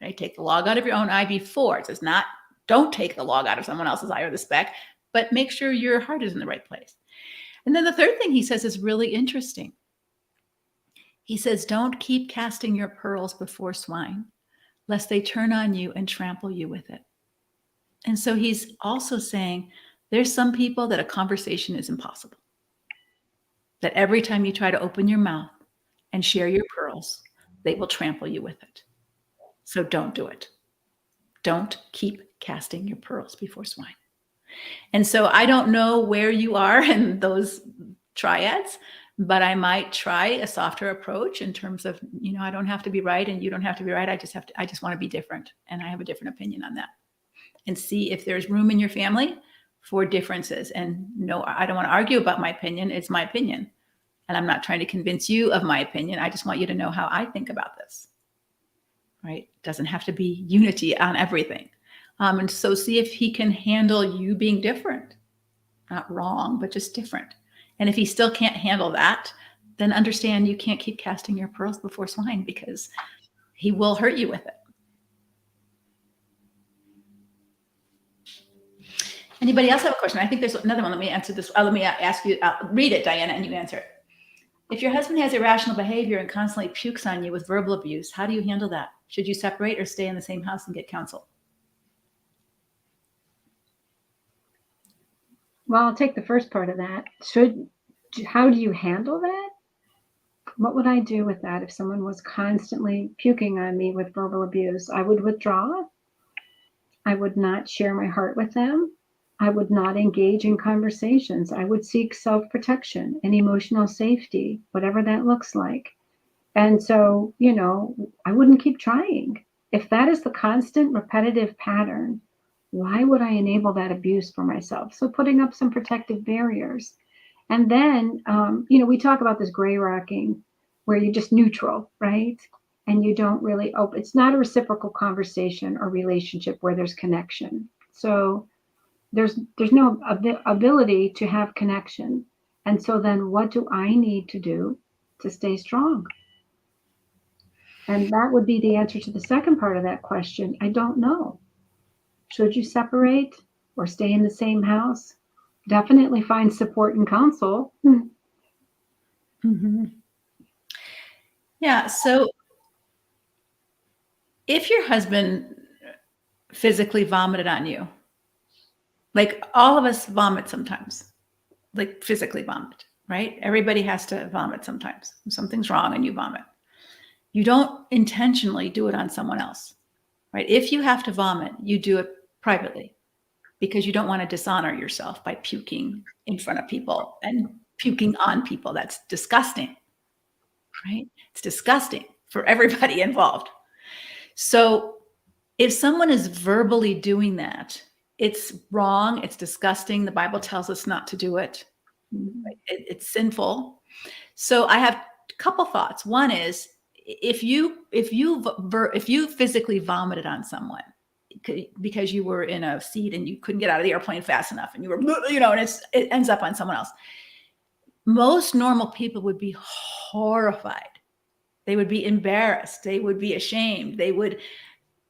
Right? Take the log out of your own eye before. It says not, don't take the log out of someone else's eye or the speck, but make sure your heart is in the right place. And then the third thing he says is really interesting. He says, don't keep casting your pearls before swine, lest they turn on you and trample you with it. And so he's also saying, there's some people that a conversation is impossible. That every time you try to open your mouth and share your pearls, they will trample you with it. So don't do it. Don't keep casting your pearls before swine. And so I don't know where you are in those triads, but I might try a softer approach in terms of, I don't have to be right and you don't have to be right. I just want to be different. And I have a different opinion on that. And see if there's room in your family for differences. And no, I don't want to argue about my opinion. It's my opinion. And I'm not trying to convince you of my opinion. I just want you to know how I think about this. Right? It doesn't have to be unity on everything. And so see if he can handle you being different. Not wrong, but just different. And if he still can't handle that, then understand you can't keep casting your pearls before swine, because he will hurt you with it. Anybody else have a question? I think there's another one. Let me answer this. Let me ask you, read it, Diana, and you answer it. If your husband has irrational behavior and constantly pukes on you with verbal abuse, how do you handle that? Should you separate or stay in the same house and get counsel? Well, I'll take the first part of that. How do you handle that? What would I do with that if someone was constantly puking on me with verbal abuse? I would withdraw. I would not share my heart with them. I would not engage in conversations. I would seek self-protection and emotional safety, whatever that looks like. And so, I wouldn't keep trying. If that is the constant repetitive pattern, why would I enable that abuse for myself? So putting up some protective barriers. And then, we talk about this gray rocking where you're just neutral, right? And you don't really open. It's not a reciprocal conversation or relationship where there's connection. So there's no ability to have connection. And so then what do I need to do to stay strong? And that would be the answer to the second part of that question. I don't know. Should you separate or stay in the same house? Definitely find support and counsel. Mm-hmm. Yeah. So if your husband physically vomited on you, like all of us vomit sometimes, like physically vomit, right? Everybody has to vomit sometimes. Something's wrong and you vomit. You don't intentionally do it on someone else, right? If you have to vomit, you do it privately because you don't want to dishonor yourself by puking in front of people and puking on people. That's disgusting, right? It's disgusting for everybody involved. So if someone is verbally doing that, it's wrong. It's disgusting. The Bible tells us not to do it. It's sinful. So I have a couple thoughts. One is if you physically vomited on someone because you were in a seat and you couldn't get out of the airplane fast enough and you were, and it ends up on someone else. Most normal people would be horrified. They would be embarrassed. They would be ashamed. They would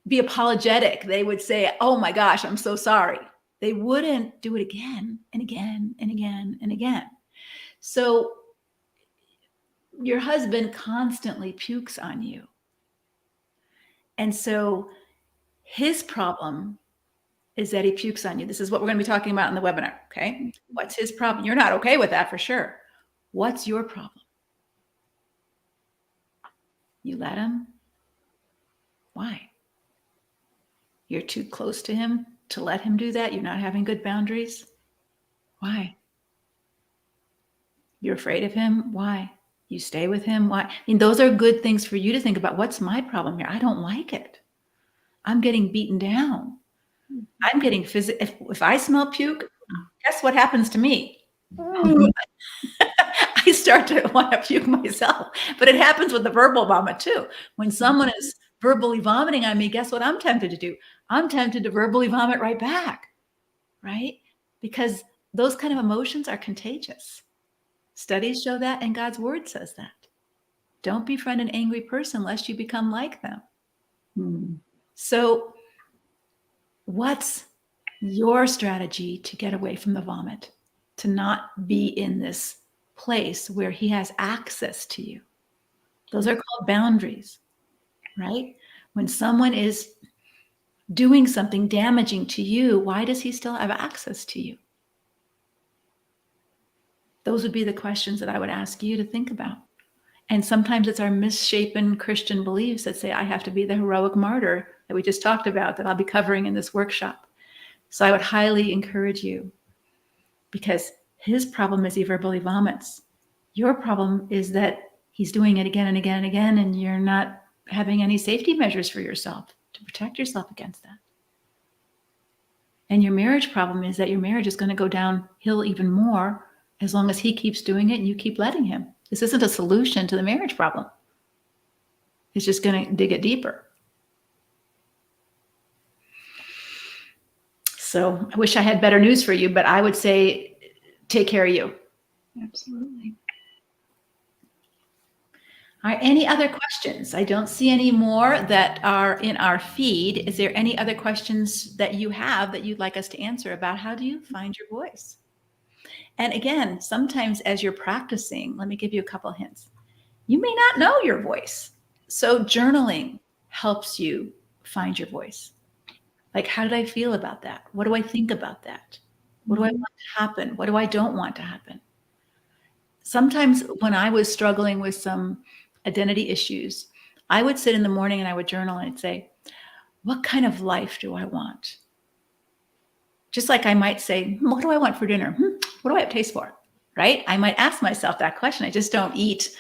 be apologetic. They would say, "Oh my gosh, I'm so sorry." They wouldn't do it again and again and again and again. So your husband constantly pukes on you. And so his problem is that he pukes on you. This is what we're going to be talking about in the webinar. Okay. What's his problem? You're not okay with that for sure. What's your problem? You let him? Why? You're too close to him to let him do that? You're not having good boundaries? Why? You're afraid of him? Why? You stay with him? Why? I mean, those are good things for you to think about. What's my problem here? I don't like it. I'm getting beaten down. I'm getting physical. If I smell puke, guess what happens to me? I start to want to puke myself. But it happens with the verbal vomit too. When someone is verbally vomiting on me, guess what I'm tempted to do? I'm tempted to verbally vomit right back, right? Because those kind of emotions are contagious. Studies show that, and God's word says that. Don't befriend an angry person lest you become like them. So what's your strategy to get away from the vomit, to not be in this place where he has access to you? Those are called boundaries, right? When someone is doing something damaging to you, why does he still have access to you? Those would be the questions that I would ask you to think about. And sometimes it's our misshapen Christian beliefs that say, I have to be the heroic martyr that we just talked about, that I'll be covering in this workshop. So I would highly encourage you, because his problem is he verbally vomits. Your problem is that he's doing it again and again and again, and you're not having any safety measures for yourself to protect yourself against that. And your marriage problem is that your marriage is going to go downhill even more as long as he keeps doing it and you keep letting him. This isn't a solution to the marriage problem. It's just going to dig it deeper. So I wish I had better news for you, but I would say take care of you. Absolutely. All right, any other questions? I don't see any more that are in our feed. Is there any other questions that you have that you'd like us to answer about how do you find your voice? And again, sometimes as you're practicing, let me give you a couple of hints. You may not know your voice. So journaling helps you find your voice. Like, how did I feel about that? What do I think about that? What do I want to happen? What do I don't want to happen? Sometimes when I was struggling with some identity issues, I would sit in the morning and I would journal and I'd say, what kind of life do I want? Just like I might say, what do I want for dinner? What do I have taste for? Right? I might ask myself that question. I just don't eat,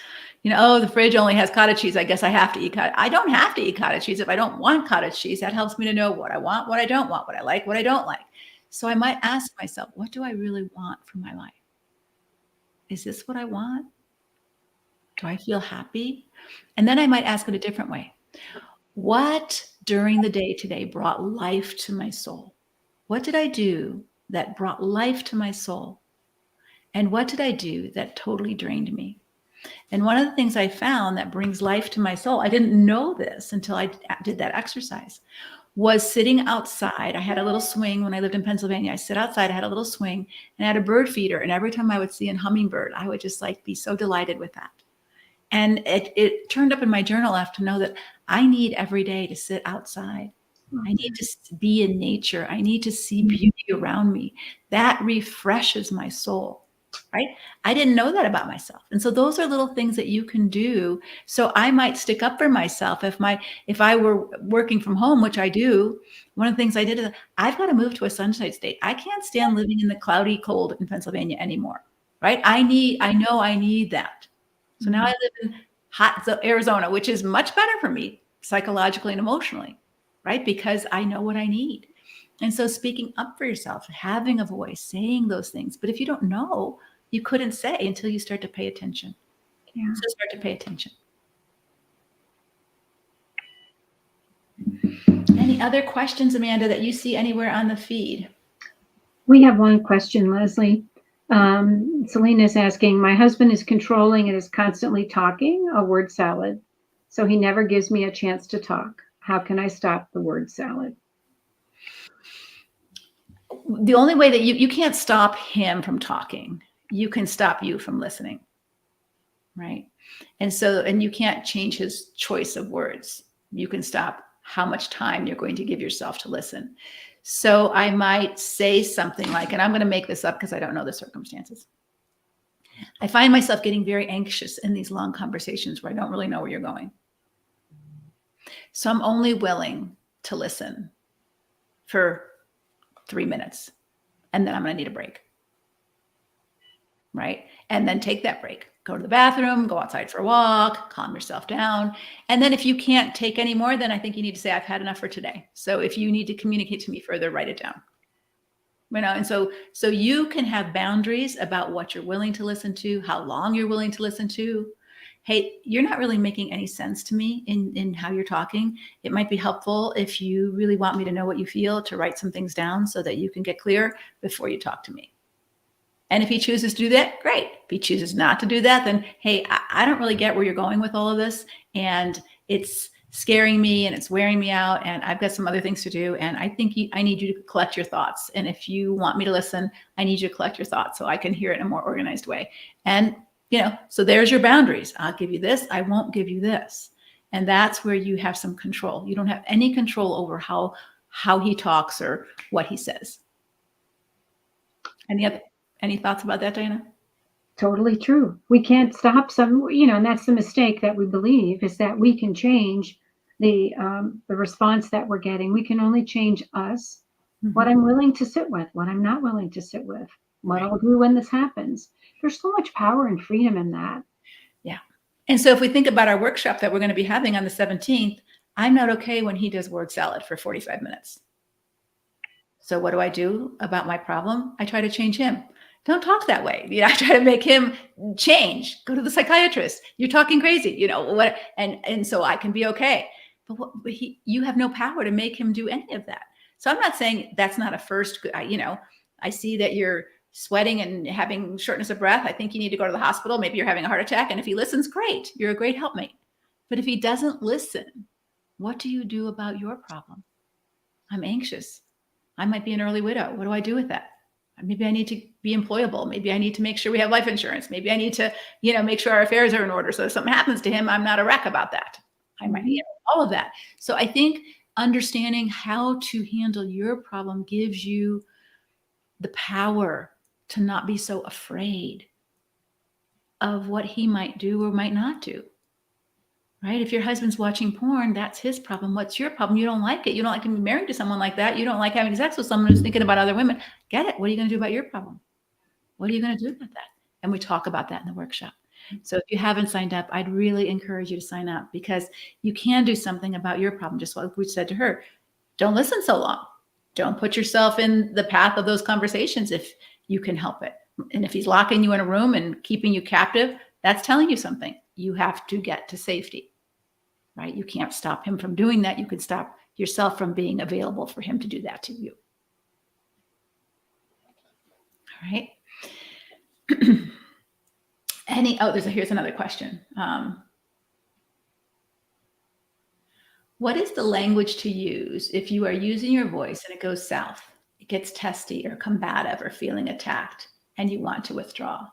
oh, the fridge only has cottage cheese. I guess I have to eat cottage. I don't have to eat cottage cheese if I don't want cottage cheese. That helps me to know what I want, what I don't want, what I like, what I don't like. So I might ask myself, what do I really want for my life? Is this what I want? Do I feel happy? And then I might ask it a different way. What during the day today brought life to my soul? What did I do that brought life to my soul? And what did I do that totally drained me? And one of the things I found that brings life to my soul, I didn't know this until I did that exercise, was sitting outside. I had a little swing when I lived in Pennsylvania. I sit outside, I had a little swing, and I had a bird feeder. And every time I would see a hummingbird, I would just like be so delighted with that. And it turned up in my journal. I have to know that I need every day to sit outside. I need to be in nature. I need to see beauty around me. That refreshes my soul, right? I didn't know that about myself. And so those are little things that you can do. So I might stick up for myself. If I were working from home, which I do, one of the things I did is I've got to move to a sunshine state. I can't stand living in the cloudy cold in Pennsylvania anymore, right? I know I need that. So now I live in hot Arizona, which is much better for me psychologically and emotionally, right? Because I know what I need. And so speaking up for yourself, having a voice, saying those things. But if you don't know, you couldn't say until you start to pay attention. Yeah. So start to pay attention. Any other questions, Amanda, that you see anywhere on the feed? We have one question, Leslie. Selena is asking, my husband is controlling and is constantly talking, a word salad. So he never gives me a chance to talk. How can I stop the word salad? The only way that you can't stop him from talking, you can stop you from listening, right? And you can't change his choice of words. You can stop how much time you're going to give yourself to listen. So I might say something like, and I'm going to make this up because I don't know the circumstances. I find myself getting very anxious in these long conversations where I don't really know where you're going. So I'm only willing to listen for 3 minutes, and then I'm going to need a break. Right? And then take that break. Go to the bathroom, go outside for a walk, calm yourself down. And then if you can't take any more, then I think you need to say, I've had enough for today. So if you need to communicate to me further, write it down. And so you can have boundaries about what you're willing to listen to, how long you're willing to listen to. Hey, you're not really making any sense to me in how you're talking. It might be helpful if you really want me to know what you feel to write some things down so that you can get clear before you talk to me. And if he chooses to do that, great. If he chooses not to do that, then, hey, I don't really get where you're going with all of this. And it's scaring me and it's wearing me out. And I've got some other things to do. And I think I need you to collect your thoughts. And if you want me to listen, I need you to collect your thoughts so I can hear it in a more organized way. And, so there's your boundaries. I'll give you this. I won't give you this. And that's where you have some control. You don't have any control over how he talks or what he says. Any thoughts about that, Diana? Totally true. We can't stop and that's the mistake that we believe, is that we can change the response that we're getting. We can only change us, what I'm willing to sit with, what I'm not willing to sit with, what I'll do when this happens. There's so much power and freedom in that. Yeah. And so if we think about our workshop that we're going to be having on the 17th, I'm not okay when he does word salad for 45 minutes. So what do I do about my problem? I try to change him. Don't talk that way. I try to make him change. Go to the psychiatrist. You're talking crazy. What? And so I can be okay. But you have no power to make him do any of that. So I'm not saying that's not a first. I see that you're sweating and having shortness of breath, I think you need to go to the hospital. Maybe you're having a heart attack. And if he listens, great. You're a great helpmate. But if he doesn't listen, what do you do about your problem? I'm anxious. I might be an early widow. What do I do with that? Maybe I need to be employable. Maybe I need to make sure we have life insurance. Maybe I need to, make sure our affairs are in order. So if something happens to him, I'm not a wreck about that. I might, all of that. So I think understanding how to handle your problem gives you the power to not be so afraid of what he might do or might not do. Right? If your husband's watching porn, that's his problem. What's your problem? You don't like it. You don't like to be married to someone like that. You don't like having sex with someone who's thinking about other women. Get it. What are you going to do about your problem? What are you going to do about that? And we talk about that in the workshop. So if you haven't signed up, I'd really encourage you to sign up, because you can do something about your problem. Just like we said to her, don't listen so long. Don't put yourself in the path of those conversations if you can help it. And if he's locking you in a room and keeping you captive, that's telling you something. You have to get to safety, right? You can't stop him from doing that. You can stop yourself from being available for him to do that to you. All right. Here's another question. What is the language to use if you are using your voice and it goes south? It gets testy or combative or feeling attacked and you want to withdraw?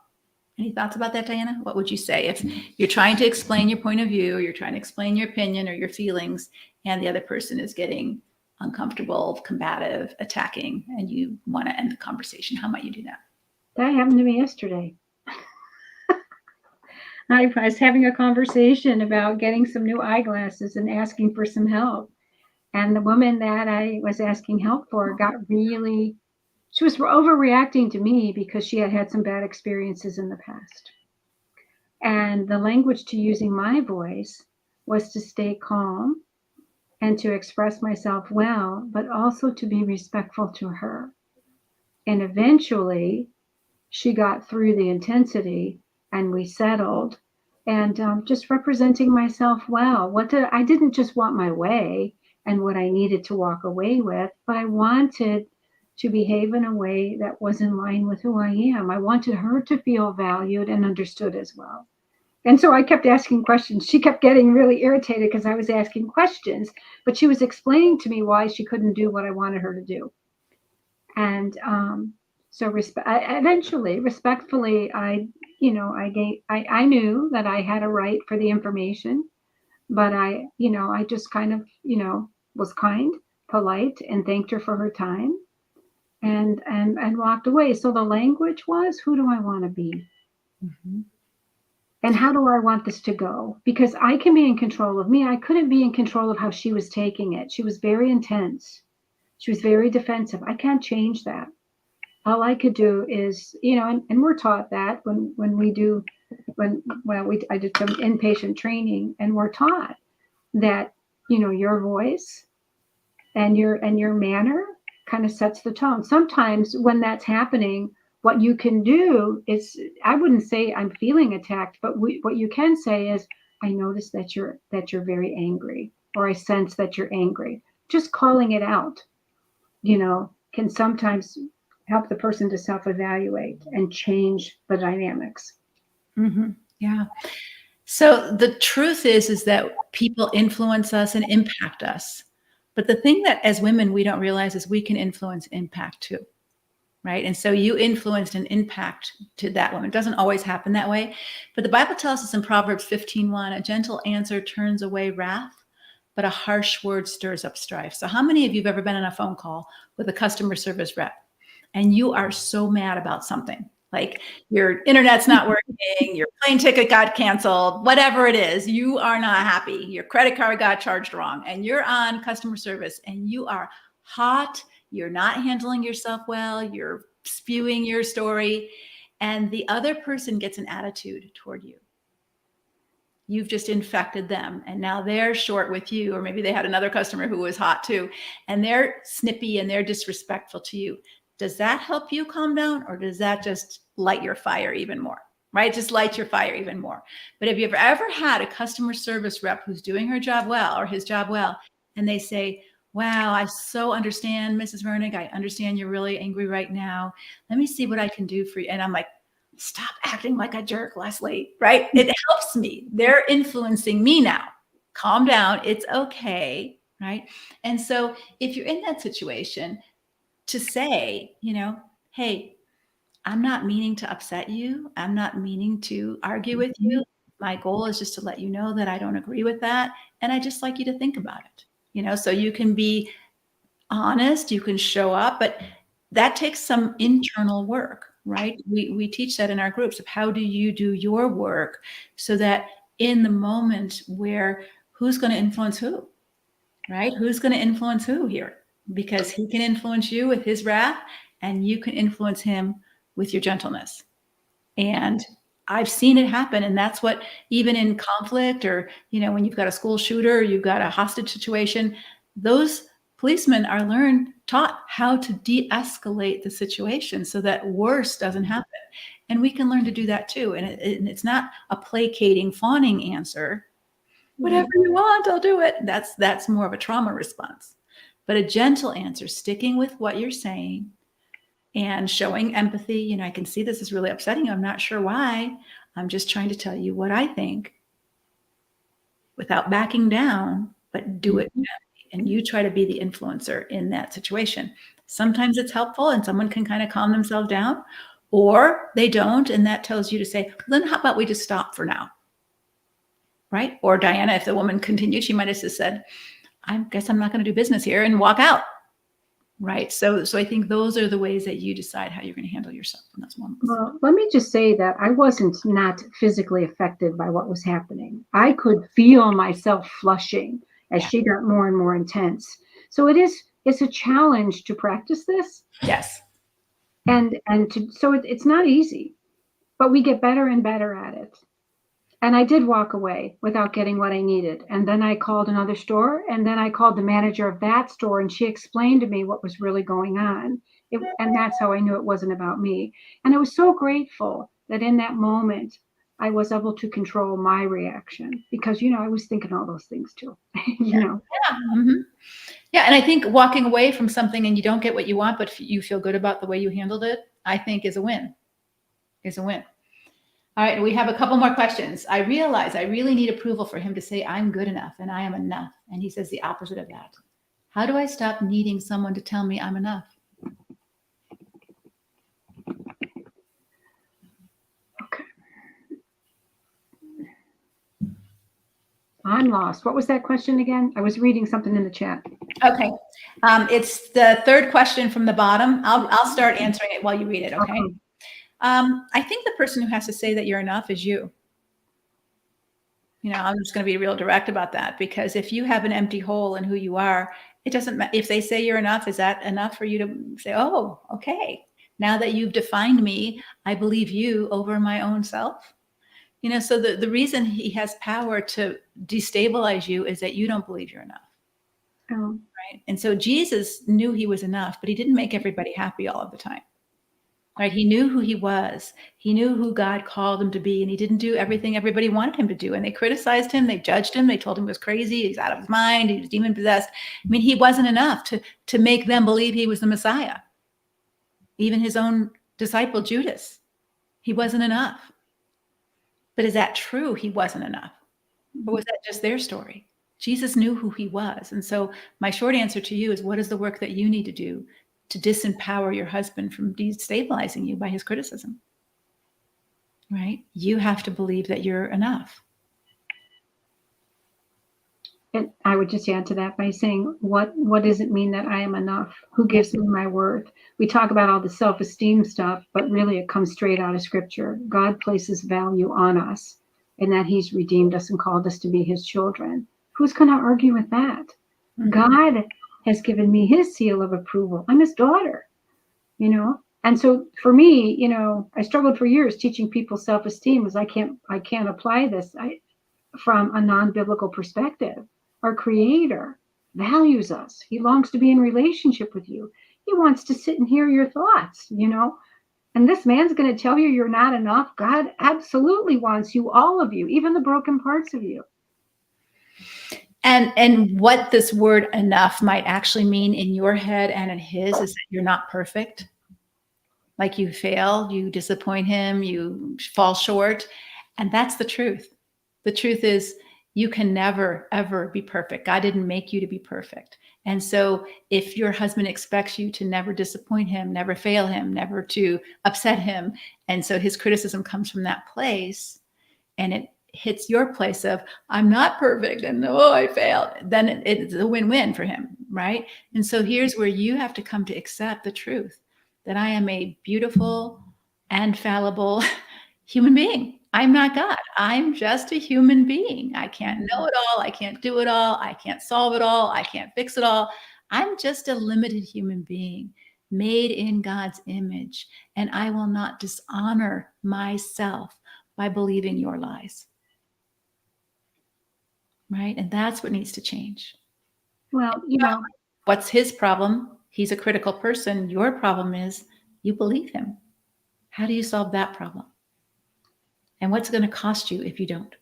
Any thoughts about that, Diana? What would you say if you're trying to explain your point of view, or you're trying to explain your opinion or your feelings, and the other person is getting uncomfortable, combative, attacking, and you want to end the conversation? How might you do that? That happened to me yesterday. I was having a conversation about getting some new eyeglasses and asking for some help. And the woman that I was asking help for she was overreacting to me because she had had some bad experiences in the past. And the language to using my voice was to stay calm and to express myself well, but also to be respectful to her. And eventually she got through the intensity and we settled. And just representing myself well. I didn't just want my way and what I needed to walk away with, but I wanted to behave in a way that was in line with who I am. I wanted her to feel valued and understood as well. And so I kept asking questions. She kept getting really irritated because I was asking questions, but she was explaining to me why she couldn't do what I wanted her to do. And so eventually, respectfully, I knew that I had a right for the information, but I just kind of, was kind, polite, and thanked her for her time, and walked away. So the language was, who do I want to be? Mm-hmm. And how do I want this to go? Because I can be in control of me. I couldn't be in control of how she was taking it. She was very intense. She was very defensive. I can't change that. All I could do is, and we're taught that I did some inpatient training, and we're taught that, your voice and your manner kind of sets the tone. Sometimes when that's happening, what you can do is, I wouldn't say I'm feeling attacked, but what you can say is, I notice that you're very angry, or I sense that you're angry. Just calling it out, can sometimes help the person to self-evaluate and change the dynamics. Mm-hmm. Yeah. So the truth is that people influence us and impact us. But the thing that as women, we don't realize is we can influence and impact too. Right. And so you influenced an impact to that woman. It doesn't always happen that way. But the Bible tells us in Proverbs 15:1, a gentle answer turns away wrath, but a harsh word stirs up strife. So how many of you have ever been on a phone call with a customer service rep and you are so mad about something? Like your internet's not working, your plane ticket got canceled, whatever it is, you are not happy. Your credit card got charged wrong, and you're on customer service and you are hot. You're not handling yourself well. You're spewing your story, and the other person gets an attitude toward you. You've just infected them, and now they're short with you, or maybe they had another customer who was hot too, and they're snippy and they're disrespectful to you. Does that help you calm down, or does that just light your fire even more? Right? Just light your fire even more. But have you ever had a customer service rep who's doing her job well or his job well, and they say, Wow, I so understand, Mrs. Vernick. I understand you're really angry right now. Let me see what I can do for you. And I'm like, stop acting like a jerk, Leslie, right? It helps me. They're influencing me now. Calm down. It's okay, right? And so if you're in that situation, to say, hey, I'm not meaning to upset you. I'm not meaning to argue with you. My goal is just to let you know that I don't agree with that. And I just like you to think about it, so you can be honest, you can show up, but that takes some internal work, right? We teach that in our groups of how do you do your work so that in the moment where who's going to influence who, right? Who's going to influence who here? Because he can influence you with his wrath and you can influence him with your gentleness. And I've seen it happen. And that's what, even in conflict or, when you've got a school shooter, you've got a hostage situation, those policemen are taught how to de-escalate the situation so that worse doesn't happen. And we can learn to do that too. And it's not a placating, fawning answer. Whatever you want, I'll do it. That's more of a trauma response. But a gentle answer, sticking with what you're saying, and showing empathy. I can see this is really upsetting you. I'm not sure why. I'm just trying to tell you what I think without backing down, but do it gently. And you try to be the influencer in that situation. Sometimes it's helpful and someone can kind of calm themselves down, or they don't. And that tells you to say, well, then how about we just stop for now? Right? Or Diana, if the woman continued, she might have just said, I guess I'm not going to do business here, and walk out. Right. So I think those are the ways that you decide how you're going to handle yourself in those moments. Well, let me just say that I wasn't not physically affected by what was happening. I could feel myself flushing as she got more and more intense. So it's a challenge to practice this. Yes. So it's not easy, but we get better and better at it. And I did walk away without getting what I needed. And then I called another store, and then I called the manager of that store, and she explained to me what was really going on. And that's how I knew it wasn't about me. And I was so grateful that in that moment, I was able to control my reaction because, I was thinking all those things too, Yeah. Mm-hmm. Yeah. And I think walking away from something and you don't get what you want, but you feel good about the way you handled it, I think is a win. All right, we have a couple more questions. I realize I really need approval for him to say I'm good enough and I am enough. And he says the opposite of that. How do I stop needing someone to tell me I'm enough? Okay. I'm lost. What was that question again? I was reading something in the chat. Okay. It's the third question from the bottom. I'll start answering it while you read it, okay? I think the person who has to say that you're enough is you. I'm just going to be real direct about that, because if you have an empty hole in who you are, it doesn't matter if they say you're enough. Is that enough for you to say, oh, okay, now that you've defined me, I believe you over my own self? So the reason he has power to destabilize you is that you don't believe you're enough. Oh. Right. And so Jesus knew he was enough, but he didn't make everybody happy all of the time. Right. He knew who he was. He knew who God called him to be, and he didn't do everything everybody wanted him to do. And they criticized him. They judged him. They told him he was crazy. He's out of his mind. He was demon possessed. I mean, he wasn't enough to make them believe he was the Messiah. Even his own disciple, Judas, he wasn't enough. But is that true? He wasn't enough. Or was that just their story? Jesus knew who he was. And so my short answer to you is, what is the work that you need to do to disempower your husband from destabilizing you by his criticism? Right? You have to believe that you're enough. And I would just add to that by saying, what does it mean that I am enough? Who gives me my worth? We talk about all the self-esteem stuff, but really it comes straight out of scripture. God places value on us, and that he's redeemed us and called us to be his children. Who's going to argue with that? Mm-hmm. God has given me his seal of approval. I'm his daughter, And so for me, I struggled for years teaching people self-esteem, as I can't apply this from a non-biblical perspective. Our Creator values us. He longs to be in relationship with you. He wants to sit and hear your thoughts, And this man's going to tell you you're not enough. God absolutely wants you, all of you, even the broken parts of you. And what this word enough might actually mean in your head and in his is that you're not perfect. Like you fail, you disappoint him, you fall short. And that's the truth. The truth is you can never, ever be perfect. God didn't make you to be perfect. And so if your husband expects you to never disappoint him, never fail him, never to upset him, and so his criticism comes from that place, and it hits your place of I'm not perfect and oh I failed, then it's a win-win for him, right? And so here's where you have to come to accept the truth that I am a beautiful and fallible human being. I'm not God. I'm just a human being. I can't know it all. I can't do it all. I can't solve it all. I can't fix it all. I'm just a limited human being made in God's image, and I will not dishonor myself by believing your lies. Right? And that's what needs to change. Well, What's his problem? He's a critical person. Your problem is you believe him. How do you solve that problem? And what's it going to cost you if you don't?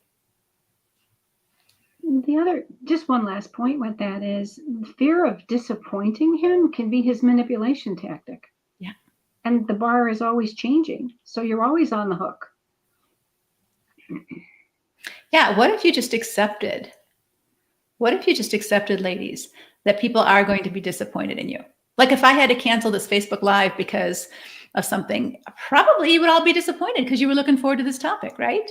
just one last point with that is fear of disappointing him can be his manipulation tactic. Yeah. And the bar is always changing. So you're always on the hook. Yeah. What if you just accepted? What if you just accepted, ladies, that people are going to be disappointed in you? Like if I had to cancel this Facebook Live because of something, probably you would all be disappointed because you were looking forward to this topic, right?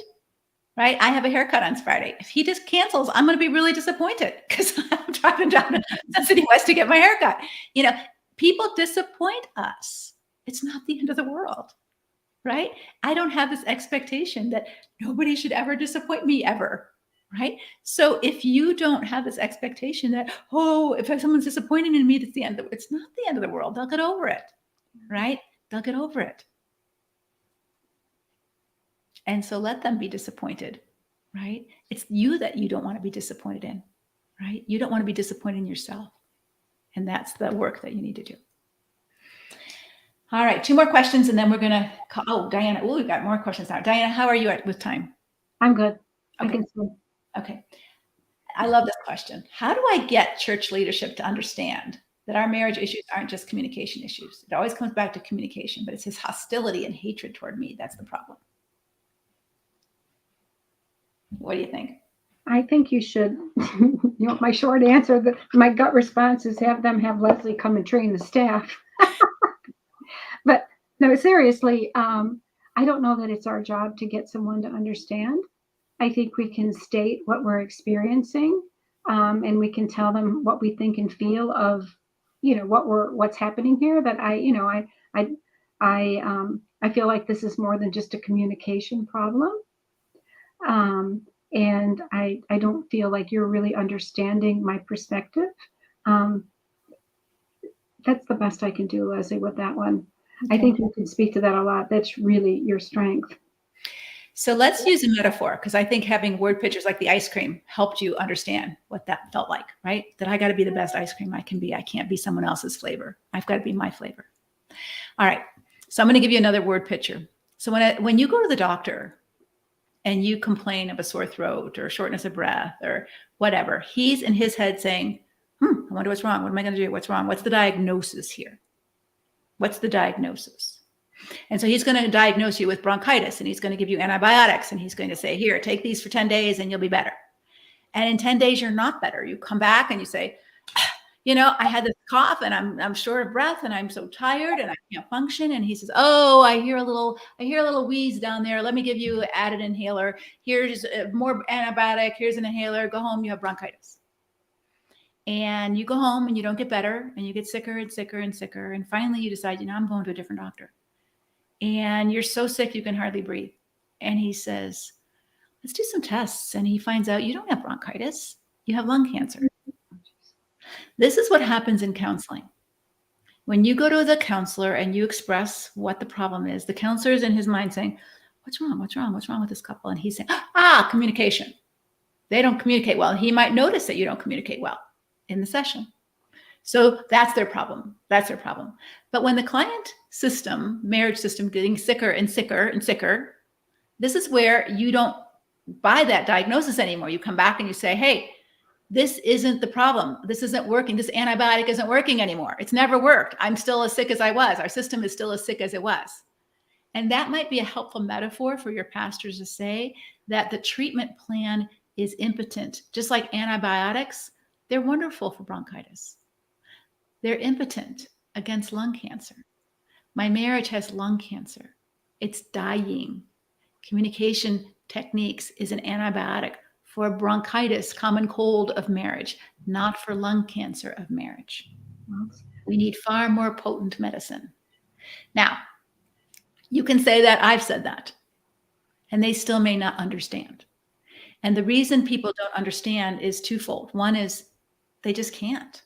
Right? I have a haircut on Friday. If he just cancels, I'm going to be really disappointed because I'm driving down to City West to get my haircut. You know, people disappoint us. It's not the end of the world, right? I don't have this expectation that nobody should ever disappoint me ever, right? So if you don't have this expectation that, oh, if someone's disappointed in me, it's the end. It's not the end of the world. They'll get over it, right? They'll get over it. And so let them be disappointed, right? It's you that you don't want to be disappointed in, right? You don't want to be disappointed in yourself. And that's the work that you need to do. All right, 2 more questions and then we're going to call, oh, Diana. Oh, we've got more questions now. Diana, how are you with time? I'm good. Okay. I can see. Okay. I love this question. How do I get church leadership to understand that our marriage issues aren't just communication issues? It always comes back to communication, but it's his hostility and hatred toward me. That's the problem. What do you think? I think you should, my short answer, my gut response is have them have Leslie come and train the staff. But no, seriously, I don't know that it's our job to get someone to understand. I think we can state what we're experiencing, and we can tell them what we think and feel of, what's happening here. That I feel like this is more than just a communication problem. And I don't feel like you're really understanding my perspective. That's the best I can do, Leslie, with that one. Okay. I think you can speak to that a lot. That's really your strength. So let's use a metaphor, because I think having word pictures like the ice cream helped you understand what that felt like, right? That I got to be the best ice cream I can be. I can't be someone else's flavor. I've got to be my flavor. All right. So I'm going to give you another word picture. So when you go to the doctor and you complain of a sore throat or shortness of breath or whatever, he's in his head saying, I wonder what's wrong. What am I going to do? What's wrong? What's the diagnosis here? What's the diagnosis? And so he's going to diagnose you with bronchitis and he's going to give you antibiotics and he's going to say, here, take these for 10 days and you'll be better. And in 10 days, you're not better. You come back and you say, I had this cough and I'm short of breath and I'm so tired and I can't function. And he says, oh, I hear a little wheeze down there. Let me give you an added inhaler. Here's more antibiotic. Here's an inhaler. Go home. You have bronchitis. And you go home and you don't get better and you get sicker and sicker and sicker. And finally you decide, I'm going to a different doctor. And you're so sick you can hardly breathe. And he says, let's do some tests. And he finds out you don't have bronchitis. You have lung cancer. This is what happens in counseling. When you go to the counselor and you express what the problem is, the counselor is in his mind saying, what's wrong? What's wrong? What's wrong with this couple? And he's saying, communication. They don't communicate well. He might notice that you don't communicate well in the session. So that's their problem. That's their problem. But when the client system, marriage system, getting sicker and sicker and sicker, this is where you don't buy that diagnosis anymore. You come back and you say, hey, this isn't the problem. This isn't working. This antibiotic isn't working anymore. It's never worked. I'm still as sick as I was. Our system is still as sick as it was. And that might be a helpful metaphor for your pastors to say that the treatment plan is impotent. Just like antibiotics, they're wonderful for bronchitis. They're impotent against lung cancer. My marriage has lung cancer. It's dying. Communication techniques is an antibiotic for bronchitis, common cold of marriage, not for lung cancer of marriage. We need far more potent medicine. Now, you can say that, I've said that, and they still may not understand. And the reason people don't understand is twofold. One is they just can't.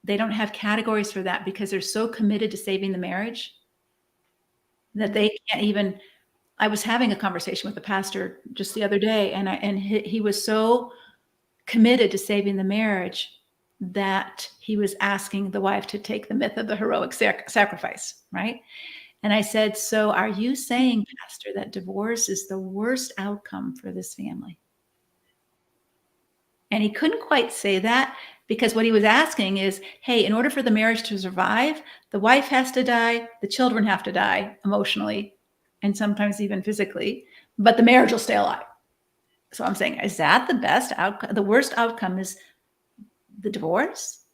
They don't have categories for that because they're so committed to saving the marriage that they can't even. I was having a conversation with a pastor just the other day, and he was so committed to saving the marriage that he was asking the wife to take the myth of the heroic sacrifice, right? And I said, so are you saying, Pastor, that divorce is the worst outcome for this family? And he couldn't quite say that because what he was asking is, hey, in order for the marriage to survive, the wife has to die, the children have to die emotionally, and sometimes even physically, but the marriage will stay alive. So I'm saying, is that the best outcome? The worst outcome is the divorce?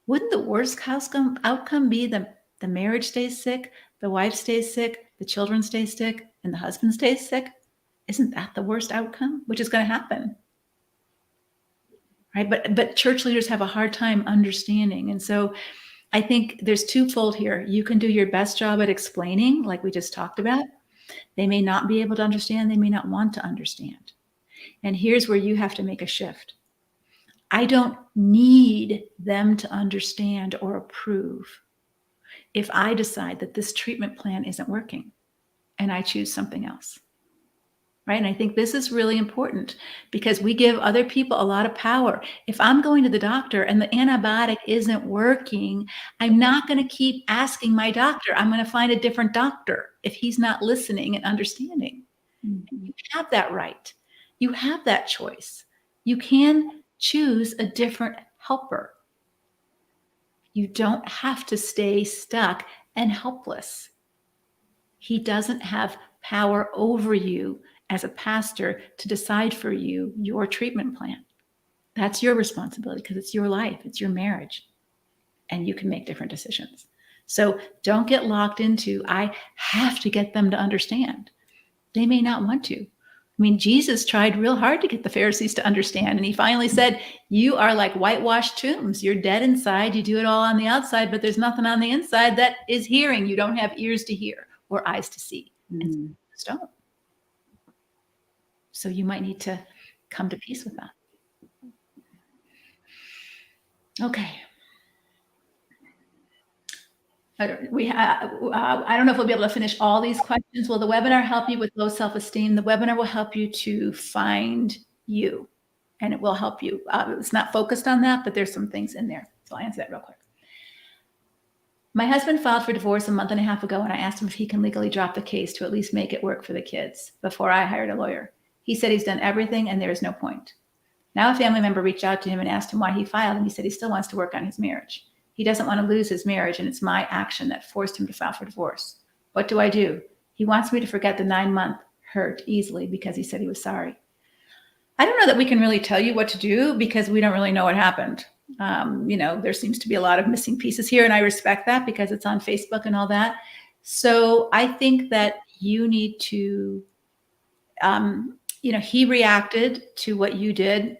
Wouldn't the worst outcome be the marriage stays sick, the wife stays sick, the children stay sick, and the husband stays sick? Isn't that the worst outcome? Which is going to happen, right? But church leaders have a hard time understanding. And so I think there's twofold here. You can do your best job at explaining, like we just talked about. They may not be able to understand. They may not want to understand. And here's where you have to make a shift. I don't need them to understand or approve if I decide that this treatment plan isn't working and I choose something else, right? And I think this is really important because we give other people a lot of power. If I'm going to the doctor and the antibiotic isn't working, I'm not going to keep asking my doctor. I'm going to find a different doctor if he's not listening and understanding. Mm-hmm. You have that right. You have that choice. You can choose a different helper. You don't have to stay stuck and helpless. He doesn't have power over you as a pastor to decide for you your treatment plan. That's your responsibility because it's your life, it's your marriage, and you can make different decisions. So don't get locked into, I have to get them to understand. They may not want to. I mean, Jesus tried real hard to get the Pharisees to understand. And he finally said, you are like whitewashed tombs. You're dead inside. You do it all on the outside, but there's nothing on the inside that is hearing. You don't have ears to hear or eyes to see. And so you just don't. So you might need to come to peace with that. Okay. I don't know if we'll be able to finish all these questions. Will the webinar help you with low self-esteem? The webinar will help you to find you, and it will help you. It's not focused on that, but there's some things in there. So I'll answer that real quick. My husband filed for divorce a month and a half ago, and I asked him if he can legally drop the case to at least make it work for the kids before I hired a lawyer. He said he's done everything and there is no point. Now a family member reached out to him and asked him why he filed, and he said he still wants to work on his marriage. He doesn't want to lose his marriage, and it's my action that forced him to file for divorce. What do I do? He wants me to forget the 9-month hurt easily because he said he was sorry. I don't know that we can really tell you what to do because we don't really know what happened. There seems to be a lot of missing pieces here, and I respect that because it's on Facebook and all that. So I think that you need to, he reacted to what you did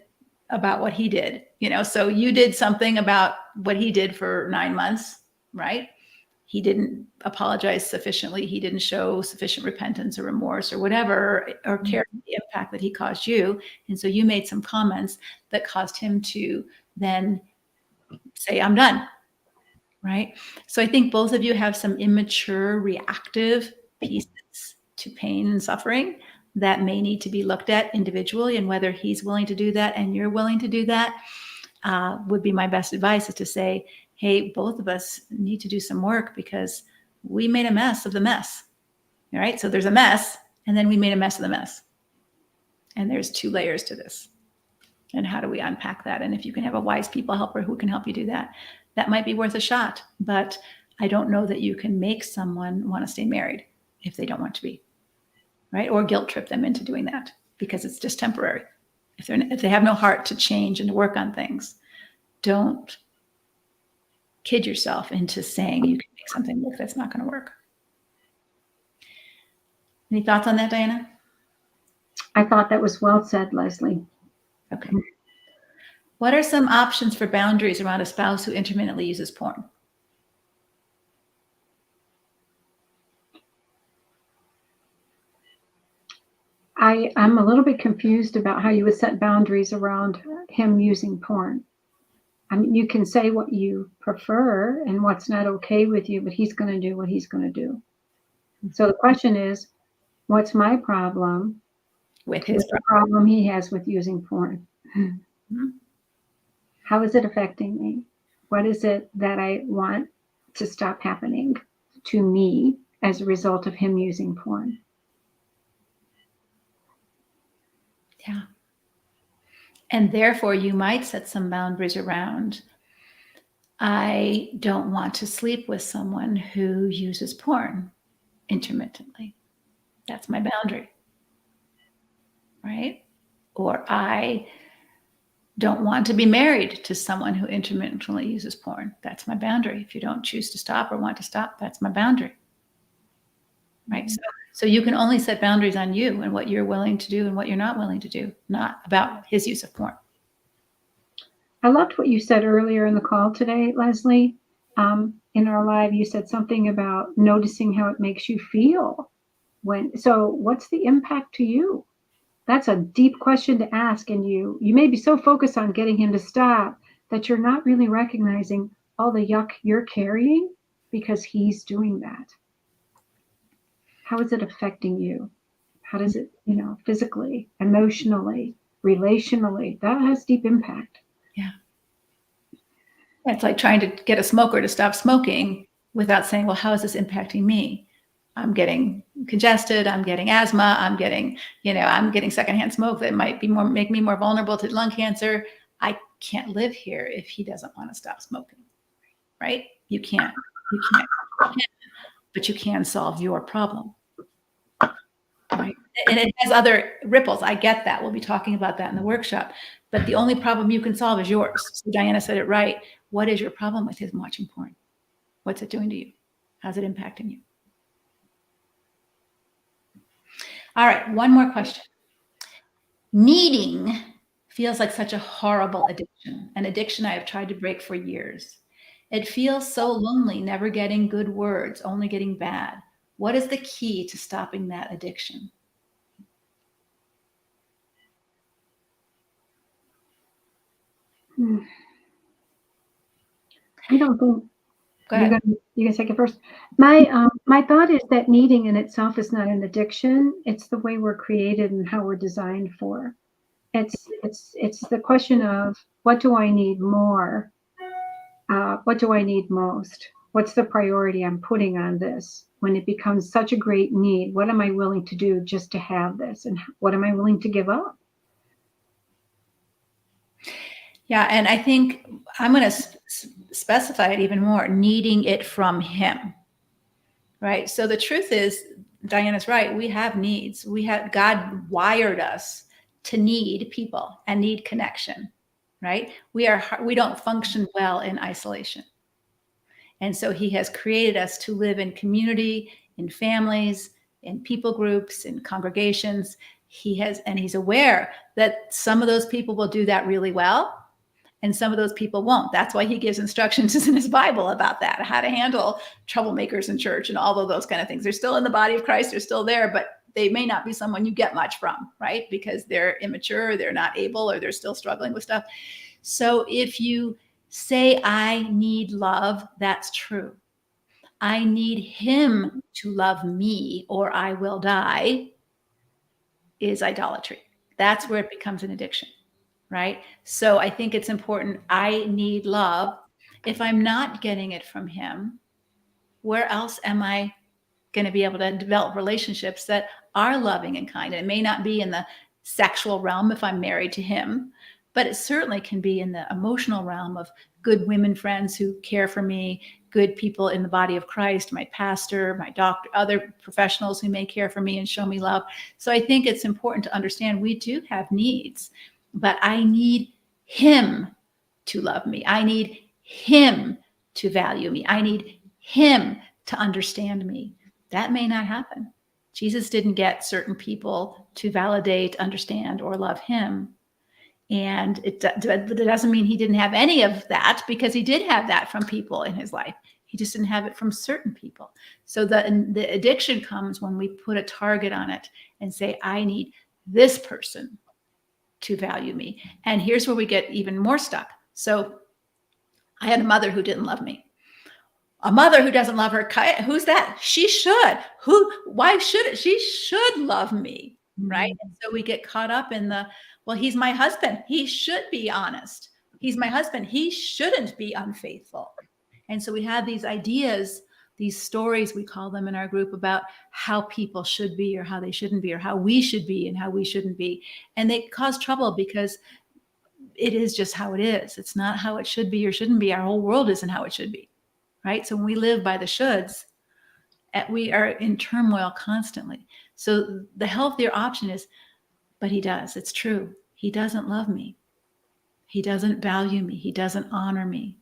about what he did, so you did something about what he did for 9 months, right? He didn't apologize sufficiently. He didn't show sufficient repentance or remorse or whatever, or care for the impact that he caused you. And so you made some comments that caused him to then say, I'm done, right? So I think both of you have some immature reactive pieces to pain and suffering that may need to be looked at individually, and whether he's willing to do that and you're willing to do that would be my best advice, is to say, hey, both of us need to do some work because we made a mess of the mess. All right. So there's a mess, and then we made a mess of the mess. And there's 2 layers to this. And how do we unpack that? And if you can have a wise people helper who can help you do that, that might be worth a shot. But I don't know that you can make someone want to stay married if they don't want to be, right? Or guilt trip them into doing that because it's just temporary. If they have no heart to change and to work on things, don't kid yourself into saying you can make something work that's not going to work. Any thoughts on that, Diana? I thought that was well said, Leslie. Okay. What are some options for boundaries around a spouse who intermittently uses porn? I'm a little bit confused about how you would set boundaries around him using porn. I mean, you can say what you prefer and what's not okay with you, but he's going to do what he's going to do. So the question is, what's my problem With his the problem he has with using porn? Mm-hmm. How is it affecting me? What is it that I want to stop happening to me as a result of him using porn? Yeah. And therefore, you might set some boundaries around, I don't want to sleep with someone who uses porn intermittently. That's my boundary, right? Or I don't want to be married to someone who intermittently uses porn. That's my boundary. If you don't choose to stop or want to stop, that's my boundary, right? So you can only set boundaries on you and what you're willing to do and what you're not willing to do, not about his use of porn. I loved what you said earlier in the call today, Leslie. In our live, you said something about noticing how it makes you feel. So what's the impact to you? That's a deep question to ask. And you may be so focused on getting him to stop that you're not really recognizing all the yuck you're carrying because he's doing that. How is it affecting you? How does it, physically, emotionally, relationally? That has deep impact. Yeah. It's like trying to get a smoker to stop smoking without saying, well, how is this impacting me? I'm getting congested. I'm getting asthma. I'm getting secondhand smoke that might make me more vulnerable to lung cancer. I can't live here if he doesn't want to stop smoking, right? You can't, but you can solve your problem, right? And it has other ripples. I get that. We'll be talking about that in the workshop. But the only problem you can solve is yours. So Diana said it right. What is your problem with him watching porn? What's it doing to you? How's it impacting you? All right, one more question. Needing feels like such a horrible addiction, an addiction I have tried to break for years. It feels so lonely, never getting good words, only getting bad. What is the key to stopping that addiction? I don't think Go ahead. you can take it first. My thought is that needing in itself is not an addiction. It's the way we're created and how we're designed for. It's the question of what do I need more? What do I need most? What's the priority I'm putting on this? When it becomes such a great need, what am I willing to do just to have this? And what am I willing to give up? Yeah, and I think I'm going to specify it even more, needing it from him, right? So the truth is, Diana's right, we have needs. God wired us to need people and need connection, right? We don't function well in isolation. And so he has created us to live in community, in families, in people groups, in congregations. He's aware that some of those people will do that really well and some of those people won't. That's why he gives instructions in his Bible about that, how to handle troublemakers in church and all of those kind of things. They're still in the body of Christ. They're still there, but they may not be someone you get much from, right? Because they're immature, they're not able, or they're still struggling with stuff. So if you say, I need love, that's true. I need him to love me or I will die is idolatry. That's where it becomes an addiction, right? So I think it's important. I need love. If I'm not getting it from him, where else am I going to be able to develop relationships that are loving and kind? And it may not be in the sexual realm if I'm married to him, but it certainly can be in the emotional realm of good women friends who care for me, good people in the body of Christ, my pastor, my doctor, other professionals who may care for me and show me love. So I think it's important to understand we do have needs, but I need him to love me. I need him to value me. I need him to understand me. That may not happen. Jesus didn't get certain people to validate, understand, or love him. And it doesn't mean he didn't have any of that, because he did have that from people in his life. He just didn't have it from certain people. So the addiction comes when we put a target on it and say, I need this person to value me. And here's where we get even more stuck. So I had a mother who didn't love me. A mother who doesn't love her, who's that? She should. Why should it? She should love me, right? And so we get caught up in well, he's my husband. He should be honest. He's my husband. He shouldn't be unfaithful. And so we have these ideas, these stories, we call them in our group, about how people should be or how they shouldn't be, or how we should be and how we shouldn't be. And they cause trouble because it is just how it is. It's not how it should be or shouldn't be. Our whole world isn't how it should be. Right? So when we live by the shoulds, we are in turmoil constantly. So the healthier option is, but he does. It's true. He doesn't love me. He doesn't value me. He doesn't honor me.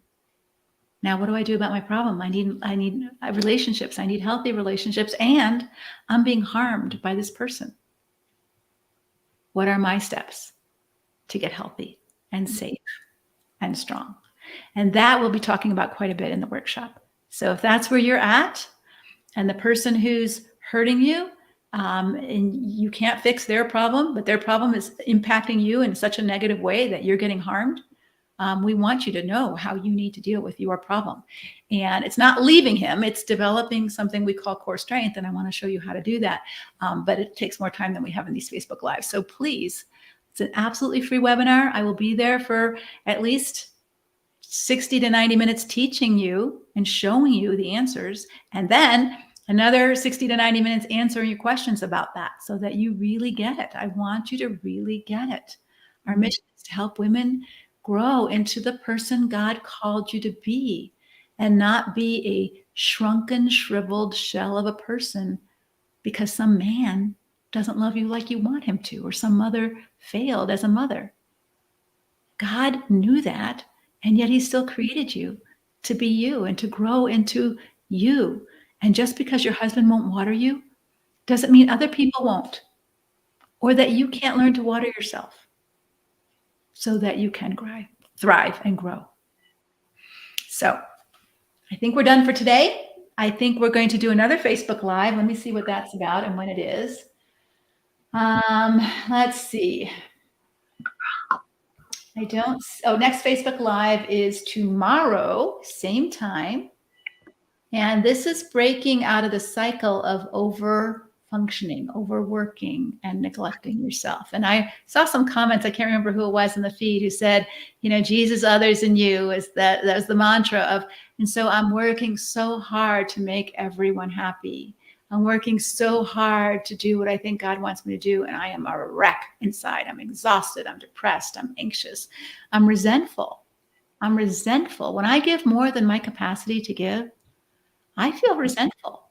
Now, what do I do about my problem? I need relationships. I need healthy relationships, and I'm being harmed by this person. What are my steps to get healthy and safe and strong? And that we'll be talking about quite a bit in the workshop. So if that's where you're at, and the person who's hurting you, and you can't fix their problem, but their problem is impacting you in such a negative way that you're getting harmed, we want you to know how you need to deal with your problem. And it's not leaving him, it's developing something we call core strength. And I want to show you how to do that. But it takes more time than we have in these Facebook Lives. So please, it's an absolutely free webinar. I will be there for at least 60 to 90 minutes teaching you and showing you the answers, and then another 60 to 90 minutes answering your questions about that, so that you really get it. I want you to really get it. Our mission is to help women grow into the person God called you to be, and not be a shrunken, shriveled shell of a person because some man doesn't love you like you want him to, or some mother failed as a mother. God knew that, and yet he still created you to be you and to grow into you. And just because your husband won't water you doesn't mean other people won't, or that you can't learn to water yourself, so that you can thrive and grow. So I think we're done for today. I think we're going to do another Facebook Live. Let me see what that's about and when it is. Let's see. Next Facebook Live is tomorrow, same time. And this is breaking out of the cycle of overfunctioning, overworking, and neglecting yourself. And I saw some comments, I can't remember who it was in the feed, who said, Jesus, others, and you, that was the mantra of, and so I'm working so hard to make everyone happy. I'm working so hard to do what I think God wants me to do, and I am a wreck inside. I'm exhausted. I'm depressed. I'm anxious. I'm resentful. When I give more than my capacity to give, I feel resentful.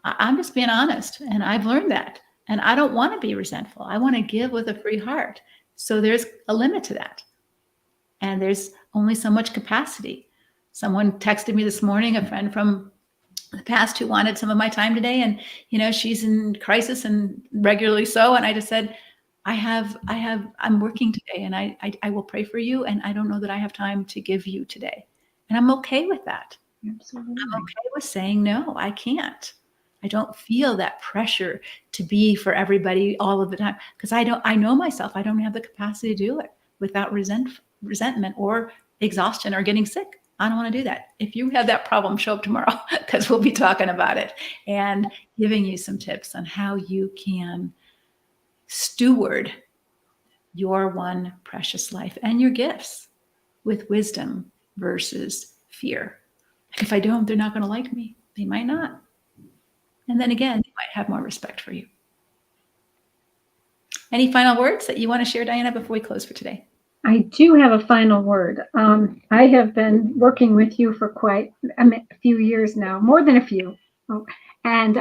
I'm just being honest, and I've learned that. And I don't want to be resentful. I want to give with a free heart. So there's a limit to that. And there's only so much capacity. Someone texted me this morning, a friend from the past, who wanted some of my time today, and she's in crisis, and regularly so. And I just said, I'm working today, and I will pray for you, and I don't know that I have time to give you today. And I'm okay with that. Absolutely. I'm okay with saying no, I can't. I don't feel that pressure to be for everybody all of the time, because I know myself. I don't have the capacity to do it without resentment or exhaustion or getting sick. I don't want to do that. If you have that problem, show up tomorrow, because we'll be talking about it and giving you some tips on how you can steward your one precious life and your gifts with wisdom versus fear. If I don't, they're not going to like me. They might not. And then again, they might have more respect for you. Any final words that you want to share, Diana, before we close for today? I do have a final word. I have been working with you for quite a few years now, more than a few. Oh, and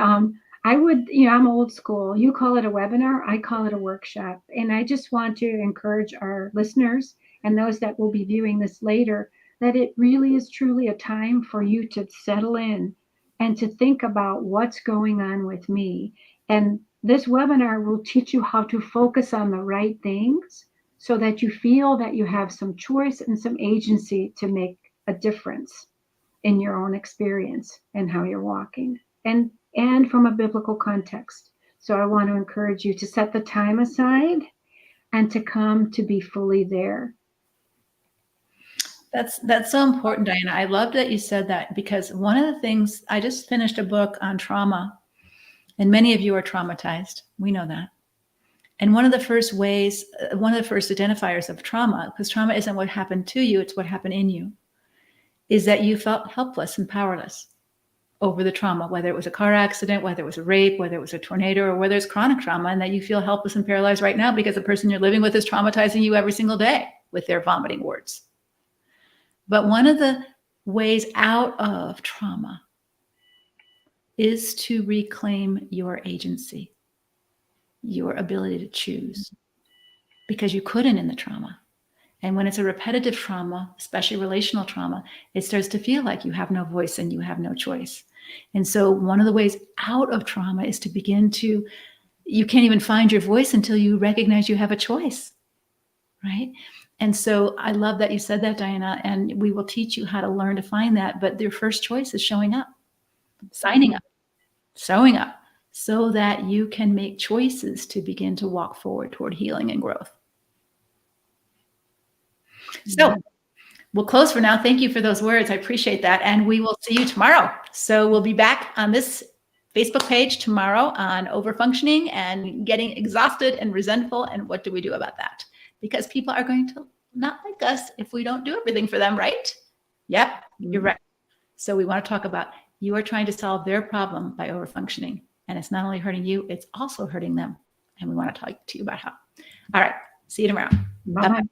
I would, I'm old school. You call it a webinar, I call it a workshop. And I just want to encourage our listeners and those that will be viewing this later that it really is truly a time for you to settle in and to think about what's going on with me. And this webinar will teach you how to focus on the right things so that you feel that you have some choice and some agency to make a difference in your own experience and how you're walking, and from a biblical context. So I want to encourage you to set the time aside and to come to be fully there. That's so important, Diana. I love that you said that, because one of the things, I just finished a book on trauma, and many of you are traumatized. We know that. And one of the first identifiers of trauma, because trauma isn't what happened to you, it's what happened in you, is that you felt helpless and powerless over the trauma, whether it was a car accident, whether it was a rape, whether it was a tornado, or whether it's chronic trauma, and that you feel helpless and paralyzed right now because the person you're living with is traumatizing you every single day with their vomiting words. But one of the ways out of trauma is to reclaim your agency, your ability to choose, because you couldn't in the trauma. And when it's a repetitive trauma, especially relational trauma, it starts to feel like you have no voice and you have no choice. And so one of the ways out of trauma is to begin to, you can't even find your voice until you recognize you have a choice, right? And so I love that you said that, Diana, and we will teach you how to learn to find that. But your first choice is showing up, signing up, showing up, so that you can make choices to begin to walk forward toward healing and growth. So we'll close for now. Thank you for those words. I appreciate that. And we will see you tomorrow. So we'll be back on this Facebook page tomorrow on overfunctioning and getting exhausted and resentful. And what do we do about that? Because people are going to not like us if we don't do everything for them, right? Yep, you're right. So we want to talk about, you are trying to solve their problem by overfunctioning. And it's not only hurting you, it's also hurting them. And we want to talk to you about how. All right. See you tomorrow. Bye-bye.